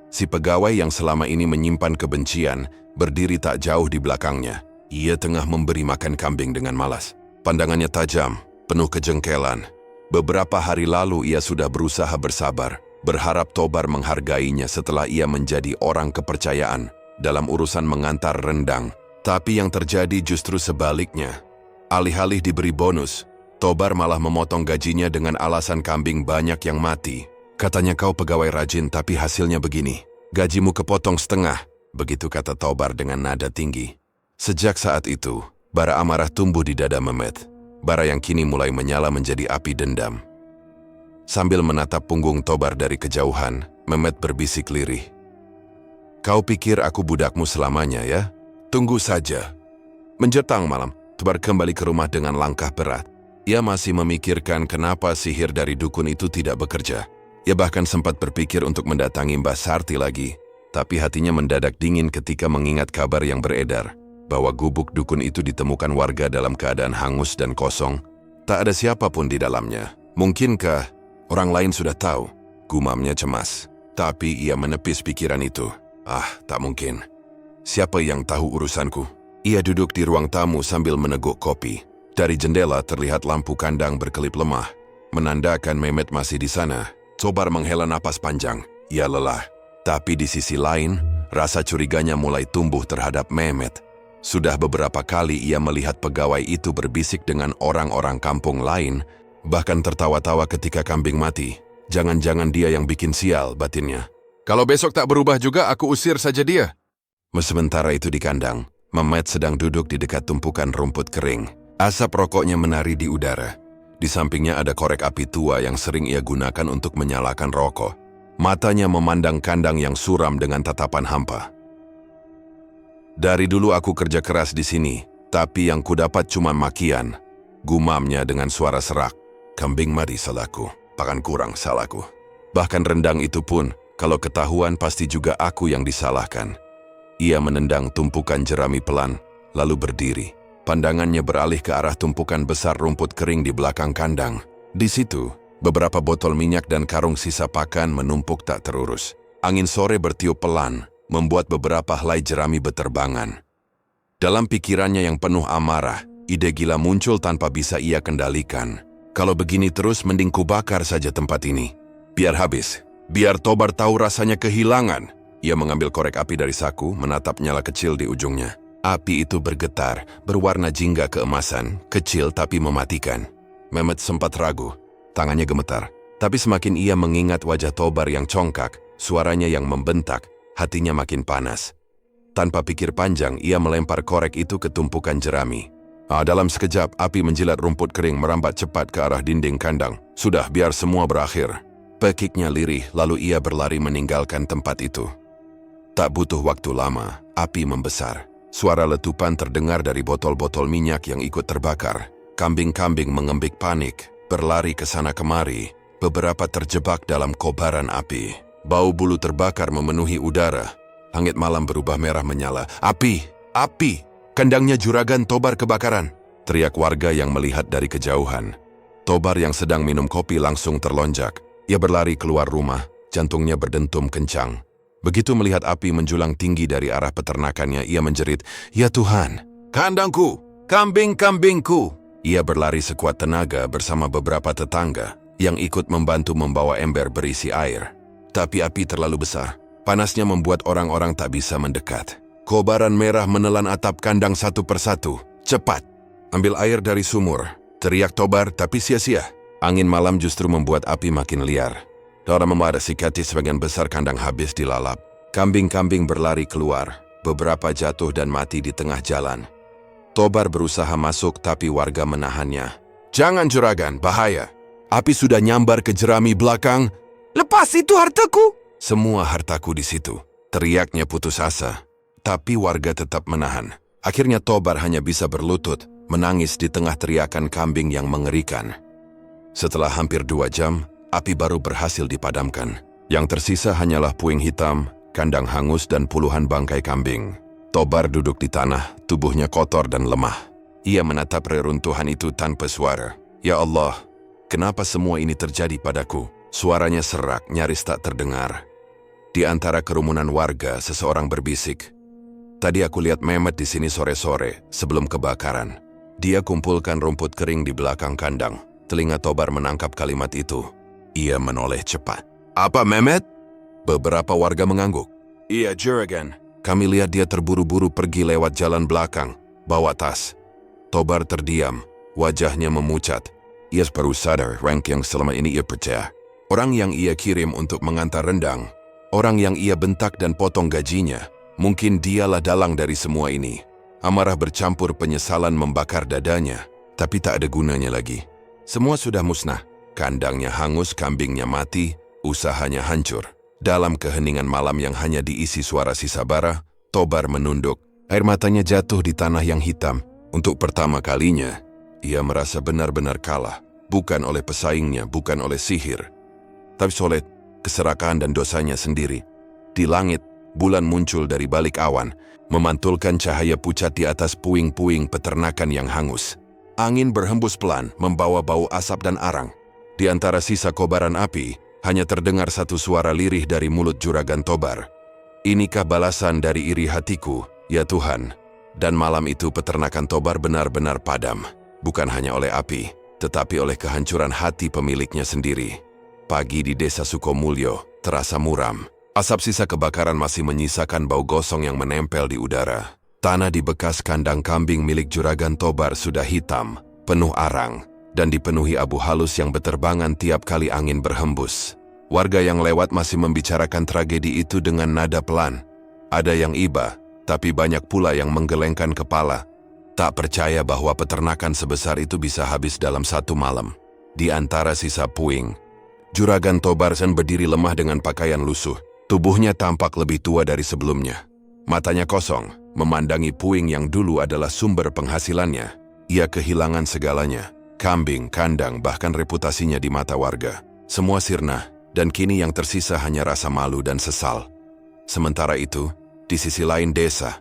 si pegawai yang selama ini menyimpan kebencian, berdiri tak jauh di belakangnya. Ia tengah memberi makan kambing dengan malas. Pandangannya tajam, penuh kejengkelan. Beberapa hari lalu ia sudah berusaha bersabar, berharap Tobar menghargainya setelah ia menjadi orang kepercayaan dalam urusan mengantar rendang. Tapi yang terjadi justru sebaliknya. Alih-alih diberi bonus, Tobar malah memotong gajinya dengan alasan kambing banyak yang mati. Katanya, "Kau pegawai rajin tapi hasilnya begini. Gajimu kepotong setengah," begitu kata Tobar dengan nada tinggi. Sejak saat itu, bara amarah tumbuh di dada Mehmet. Bara yang kini mulai menyala menjadi api dendam. Sambil menatap punggung Tobar dari kejauhan, Mehmet berbisik lirih. "Kau pikir aku budakmu selamanya, ya? Tunggu saja." Menjetang malam, Tobar kembali ke rumah dengan langkah berat. Ia masih memikirkan kenapa sihir dari dukun itu tidak bekerja. Ia bahkan sempat berpikir untuk mendatangi Mbah Sarti lagi, tapi hatinya mendadak dingin ketika mengingat kabar yang beredar, bahwa gubuk dukun itu ditemukan warga dalam keadaan hangus dan kosong. Tak ada siapapun di dalamnya. Mungkinkah orang lain sudah tahu? Gumamnya cemas. Tapi ia menepis pikiran itu. Tak mungkin. Siapa yang tahu urusanku? Ia duduk di ruang tamu sambil meneguk kopi. Dari jendela terlihat lampu kandang berkelip lemah, menandakan Mehmet masih di sana. Tobar menghela napas panjang. Ia lelah. Tapi di sisi lain, rasa curiganya mulai tumbuh terhadap Mehmet. Sudah beberapa kali ia melihat pegawai itu berbisik dengan orang-orang kampung lain, bahkan tertawa-tawa ketika kambing mati. Jangan-jangan dia yang bikin sial, batinnya. Kalau besok tak berubah juga, aku usir saja dia. Sementara itu di kandang, Mehmet sedang duduk di dekat tumpukan rumput kering. Asap rokoknya menari di udara. Di sampingnya ada korek api tua yang sering ia gunakan untuk menyalakan rokok. Matanya memandang kandang yang suram dengan tatapan hampa. Dari dulu aku kerja keras di sini, tapi yang kudapat cuma makian. Gumamnya dengan suara serak. Kambing mati salahku, bahkan kurang salahku. Bahkan rendang itu pun, kalau ketahuan pasti juga aku yang disalahkan. Ia menendang tumpukan jerami pelan, lalu berdiri. Pandangannya beralih ke arah tumpukan besar rumput kering di belakang kandang. Di situ, beberapa botol minyak dan karung sisa pakan menumpuk tak terurus. Angin sore bertiup pelan, membuat beberapa helai jerami beterbangan. Dalam pikirannya yang penuh amarah, ide gila muncul tanpa bisa ia kendalikan. Kalau begini terus, mending kubakar saja tempat ini. Biar habis, biar Tobar tahu rasanya kehilangan. Ia mengambil korek api dari saku, menatap nyala kecil di ujungnya. Api itu bergetar, berwarna jingga keemasan, kecil tapi mematikan. Mehmet sempat ragu, tangannya gemetar. Tapi semakin ia mengingat wajah Tobar yang congkak, suaranya yang membentak, hatinya makin panas. Tanpa pikir panjang, ia melempar korek itu ke tumpukan jerami. Dalam sekejap, api menjilat rumput kering merambat cepat ke arah dinding kandang. Sudah, biar semua berakhir. Pekiknya lirih, lalu ia berlari meninggalkan tempat itu. Tak butuh waktu lama, api membesar. Suara letupan terdengar dari botol-botol minyak yang ikut terbakar. Kambing-kambing mengembik panik, berlari ke sana kemari. Beberapa terjebak dalam kobaran api. Bau bulu terbakar memenuhi udara. Langit malam berubah merah menyala. Api! Api! Kandangnya juragan Tobar kebakaran! Teriak warga yang melihat dari kejauhan. Tobar yang sedang minum kopi langsung terlonjak. Ia berlari keluar rumah, jantungnya berdentum kencang. Begitu melihat api menjulang tinggi dari arah peternakannya, ia menjerit, "Ya Tuhan, kandangku! Kambing-kambingku!" Ia berlari sekuat tenaga bersama beberapa tetangga yang ikut membantu membawa ember berisi air. Tapi api terlalu besar. Panasnya membuat orang-orang tak bisa mendekat. Kobaran merah menelan atap kandang satu persatu. "Cepat! Ambil air dari sumur!" teriak Tobar, tapi sia-sia. Angin malam justru membuat api makin liar. Orang memadasikati sebagian besar kandang habis dilalap. Kambing-kambing berlari keluar. Beberapa jatuh dan mati di tengah jalan. Tobar berusaha masuk tapi warga menahannya. "Jangan juragan, bahaya. Api sudah nyambar ke jerami belakang." "Lepas itu hartaku!" "Semua hartaku di situ," teriaknya putus asa. Tapi warga tetap menahan. Akhirnya Tobar hanya bisa berlutut, menangis di tengah teriakan kambing yang mengerikan. Setelah hampir 2 jam, api baru berhasil dipadamkan. Yang tersisa hanyalah puing hitam, kandang hangus dan puluhan bangkai kambing. Tobar duduk di tanah, tubuhnya kotor dan lemah. Ia menatap reruntuhan itu tanpa suara. "Ya Allah, kenapa semua ini terjadi padaku?" Suaranya serak, nyaris tak terdengar. Di antara kerumunan warga, seseorang berbisik, "Tadi aku lihat Mehmet di sini sore-sore, sebelum kebakaran. Dia kumpulkan rumput kering di belakang kandang." Telinga Tobar menangkap kalimat itu. Ia menoleh cepat. "Apa Mehmet?" Beberapa warga mengangguk. "Iya, juragan. Kami lihat dia terburu-buru pergi lewat jalan belakang, bawa tas." Tobar terdiam, wajahnya memucat. Ia baru sadar rank yang selama ini ia percaya. Orang yang ia kirim untuk mengantar rendang, orang yang ia bentak dan potong gajinya, mungkin dialah dalang dari semua ini. Amarah bercampur penyesalan membakar dadanya, tapi tak ada gunanya lagi. Semua sudah musnah. Kandangnya hangus, kambingnya mati, usahanya hancur. Dalam keheningan malam yang hanya diisi suara sisa bara, Tobar menunduk. Air matanya jatuh di tanah yang hitam. Untuk pertama kalinya, ia merasa benar-benar kalah. Bukan oleh pesaingnya, bukan oleh sihir, tapi sulit, keserakahan dan dosanya sendiri. Di langit, bulan muncul dari balik awan, memantulkan cahaya pucat di atas puing-puing peternakan yang hangus. Angin berhembus pelan, membawa bau asap dan arang. Di antara sisa kobaran api, hanya terdengar satu suara lirih dari mulut Juragan Tobar. Inikah balasan dari iri hatiku, ya Tuhan? Dan malam itu peternakan Tobar benar-benar padam, bukan hanya oleh api, tetapi oleh kehancuran hati pemiliknya sendiri. Pagi di desa Sukomulyo terasa muram. Asap sisa kebakaran masih menyisakan bau gosong yang menempel di udara. Tanah di bekas kandang kambing milik Juragan Tobar sudah hitam, penuh arang, dan dipenuhi abu halus yang berterbangan tiap kali angin berhembus. Warga yang lewat masih membicarakan tragedi itu dengan nada pelan. Ada yang iba, tapi banyak pula yang menggelengkan kepala. Tak percaya bahwa peternakan sebesar itu bisa habis dalam satu malam. Di antara sisa puing, Juragan Tobar berdiri lemah dengan pakaian lusuh. Tubuhnya tampak lebih tua dari sebelumnya. Matanya kosong, memandangi puing yang dulu adalah sumber penghasilannya. Ia kehilangan segalanya. Kambing, kandang, bahkan reputasinya di mata warga. Semua sirna, dan kini yang tersisa hanya rasa malu dan sesal. Sementara itu, di sisi lain desa,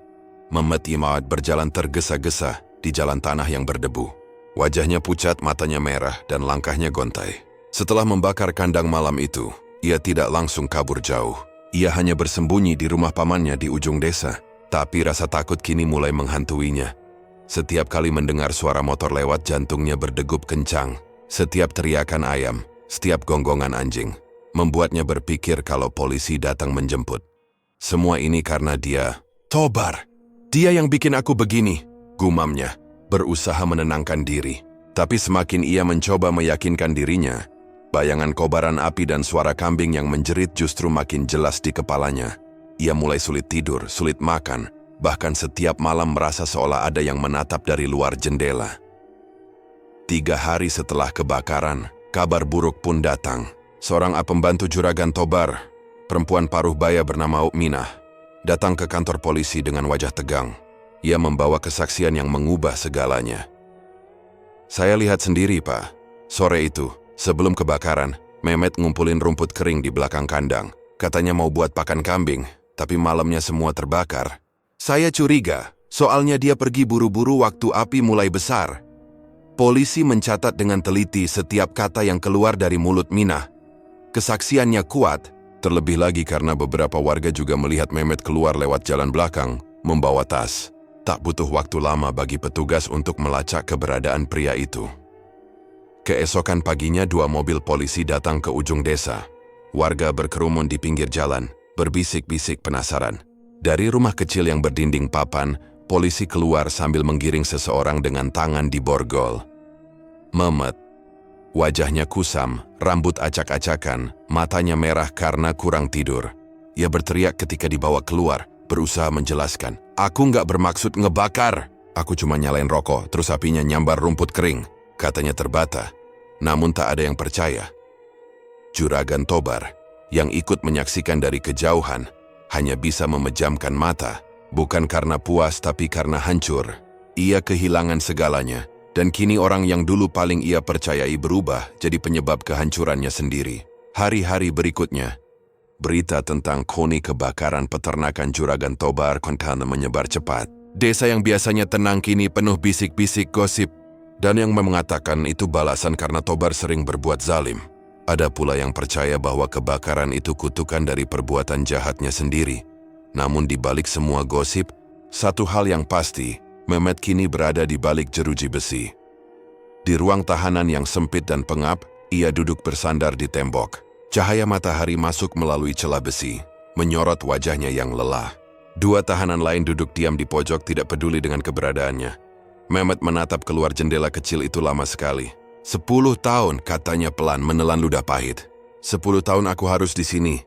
Mehmet Imawat berjalan tergesa-gesa di jalan tanah yang berdebu. Wajahnya pucat, matanya merah, dan langkahnya gontai. Setelah membakar kandang malam itu, ia tidak langsung kabur jauh. Ia hanya bersembunyi di rumah pamannya di ujung desa. Tapi rasa takut kini mulai menghantuinya. Setiap kali mendengar suara motor lewat, jantungnya berdegup kencang. Setiap teriakan ayam, setiap gonggongan anjing, membuatnya berpikir kalau polisi datang menjemput. Semua ini karena dia, Tobar. Dia yang bikin aku begini, gumamnya, berusaha menenangkan diri. Tapi semakin ia mencoba meyakinkan dirinya, bayangan kobaran api dan suara kambing yang menjerit justru makin jelas di kepalanya. Ia mulai sulit tidur, sulit makan, bahkan setiap malam merasa seolah ada yang menatap dari luar jendela. 3 hari setelah kebakaran, kabar buruk pun datang. Seorang pembantu Juragan Tobar, perempuan paruh baya bernama Ukminah, datang ke kantor polisi dengan wajah tegang. Ia membawa kesaksian yang mengubah segalanya. Saya lihat sendiri, Pak. Sore itu, sebelum kebakaran, Mehmet ngumpulin rumput kering di belakang kandang. Katanya mau buat pakan kambing, tapi malamnya semua terbakar. Saya curiga, soalnya dia pergi buru-buru waktu api mulai besar. Polisi mencatat dengan teliti setiap kata yang keluar dari mulut Minah. Kesaksiannya kuat, terlebih lagi karena beberapa warga juga melihat Mehmet keluar lewat jalan belakang, membawa tas. Tak butuh waktu lama bagi petugas untuk melacak keberadaan pria itu. Keesokan paginya 2 mobil polisi datang ke ujung desa. Warga berkerumun di pinggir jalan, berbisik-bisik penasaran. Dari rumah kecil yang berdinding papan, polisi keluar sambil menggiring seseorang dengan tangan di borgol. Mehmet. Wajahnya kusam, rambut acak-acakan, matanya merah karena kurang tidur. Ia berteriak ketika dibawa keluar, berusaha menjelaskan. Aku nggak bermaksud ngebakar. Aku cuma nyalain rokok, terus apinya nyambar rumput kering. Katanya terbata. Namun tak ada yang percaya. Juragan Tobar, yang ikut menyaksikan dari kejauhan, hanya bisa memejamkan mata. Bukan karena puas tapi karena hancur. Ia kehilangan segalanya. Dan kini orang yang dulu paling ia percayai berubah jadi penyebab kehancurannya sendiri. Hari-hari berikutnya, berita tentang koni kebakaran peternakan Juragan Tobar kontan menyebar cepat. Desa yang biasanya tenang kini penuh bisik-bisik gosip. Dan yang mengatakan itu balasan karena Tobar sering berbuat zalim. Ada pula yang percaya bahwa kebakaran itu kutukan dari perbuatan jahatnya sendiri. Namun di balik semua gosip, satu hal yang pasti, Mehmet kini berada di balik jeruji besi. Di ruang tahanan yang sempit dan pengap, ia duduk bersandar di tembok. Cahaya matahari masuk melalui celah besi, menyorot wajahnya yang lelah. 2 tahanan lain duduk diam di pojok tidak peduli dengan keberadaannya. Mehmet menatap keluar jendela kecil itu lama sekali. 10 tahun, katanya pelan menelan ludah pahit. 10 tahun aku harus di sini.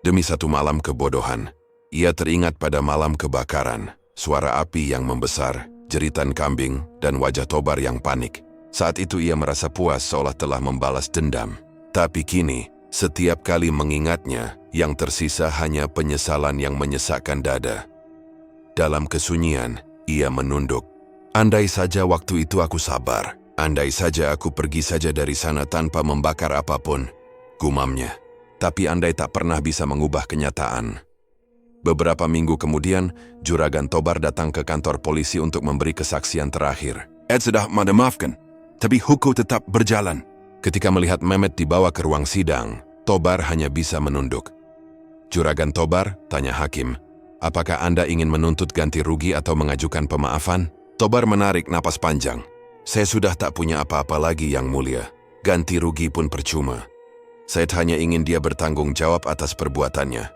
Demi 1 malam kebodohan. Ia teringat pada malam kebakaran. Suara api yang membesar, jeritan kambing, dan wajah Tobar yang panik. Saat itu ia merasa puas seolah telah membalas dendam. Tapi kini, setiap kali mengingatnya, yang tersisa hanya penyesalan yang menyesakkan dada. Dalam kesunyian, ia menunduk. Andai saja waktu itu aku sabar. Andai saja aku pergi saja dari sana tanpa membakar apapun, gumamnya. tapi andai tak pernah bisa mengubah kenyataan. Beberapa minggu kemudian, Juragan Tobar datang ke kantor polisi untuk memberi kesaksian terakhir. Ed sudah memaafkan, tapi hukum tetap berjalan. Ketika melihat Mehmet dibawa ke ruang sidang, Tobar hanya bisa menunduk. Juragan Tobar, tanya hakim, apakah Anda ingin menuntut ganti rugi atau mengajukan pemaafan? Tobar menarik napas panjang. Saya sudah tak punya apa-apa lagi yang mulia. Ganti rugi pun percuma. Saya hanya ingin dia bertanggung jawab atas perbuatannya.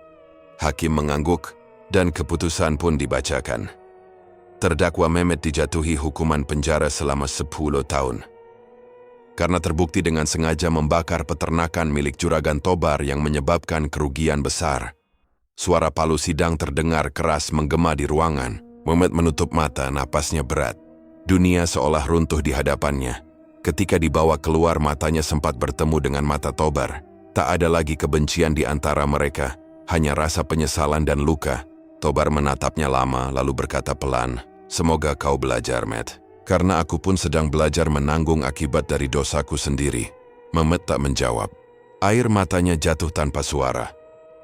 Hakim mengangguk, dan keputusan pun dibacakan. Terdakwa Mehmet dijatuhi hukuman penjara selama 10 tahun. Karena terbukti dengan sengaja membakar peternakan milik Juragan Tobar yang menyebabkan kerugian besar. Suara palu sidang terdengar keras menggema di ruangan. Mehmet menutup mata, napasnya berat. Dunia seolah runtuh di hadapannya. Ketika dibawa keluar, matanya sempat bertemu dengan mata Tobar. Tak ada lagi kebencian di antara mereka, hanya rasa penyesalan dan luka. Tobar menatapnya lama, lalu berkata pelan, "Semoga kau belajar, Met. Karena aku pun sedang belajar menanggung akibat dari dosaku sendiri." Mehmet tak menjawab. Air matanya jatuh tanpa suara.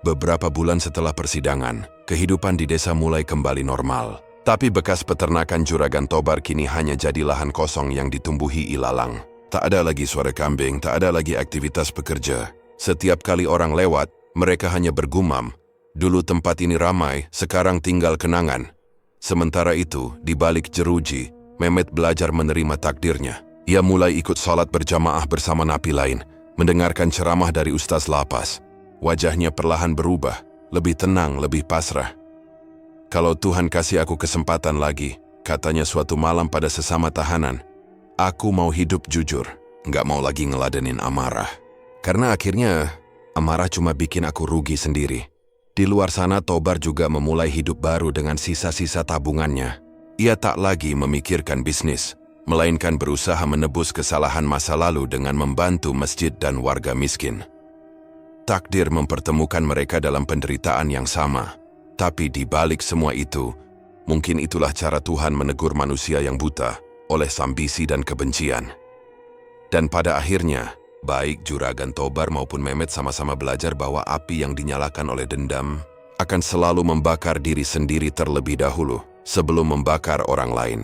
Beberapa bulan setelah persidangan, kehidupan di desa mulai kembali normal. Tapi bekas peternakan Juragan Tobar kini hanya jadi lahan kosong yang ditumbuhi ilalang. Tak ada lagi suara kambing, tak ada lagi aktivitas pekerja. Setiap kali orang lewat, mereka hanya bergumam, "Dulu tempat ini ramai, sekarang tinggal kenangan." Sementara itu, di balik jeruji, Mehmet belajar menerima takdirnya. Ia mulai ikut salat berjamaah bersama napi lain, mendengarkan ceramah dari ustaz lapas. Wajahnya perlahan berubah, lebih tenang, lebih pasrah. "Kalau Tuhan kasih aku kesempatan lagi," katanya suatu malam pada sesama tahanan, "aku mau hidup jujur, nggak mau lagi ngeladenin amarah. Karena akhirnya, amarah cuma bikin aku rugi sendiri." Di luar sana, Tobar juga memulai hidup baru dengan sisa-sisa tabungannya. Ia tak lagi memikirkan bisnis, melainkan berusaha menebus kesalahan masa lalu dengan membantu masjid dan warga miskin. Takdir mempertemukan mereka dalam penderitaan yang sama. Tapi di balik semua itu, mungkin itulah cara Tuhan menegur manusia yang buta oleh ambisi dan kebencian. Dan pada akhirnya, baik Juragan Tobar maupun Mehmet sama-sama belajar bahwa api yang dinyalakan oleh dendam akan selalu membakar diri sendiri terlebih dahulu sebelum membakar orang lain.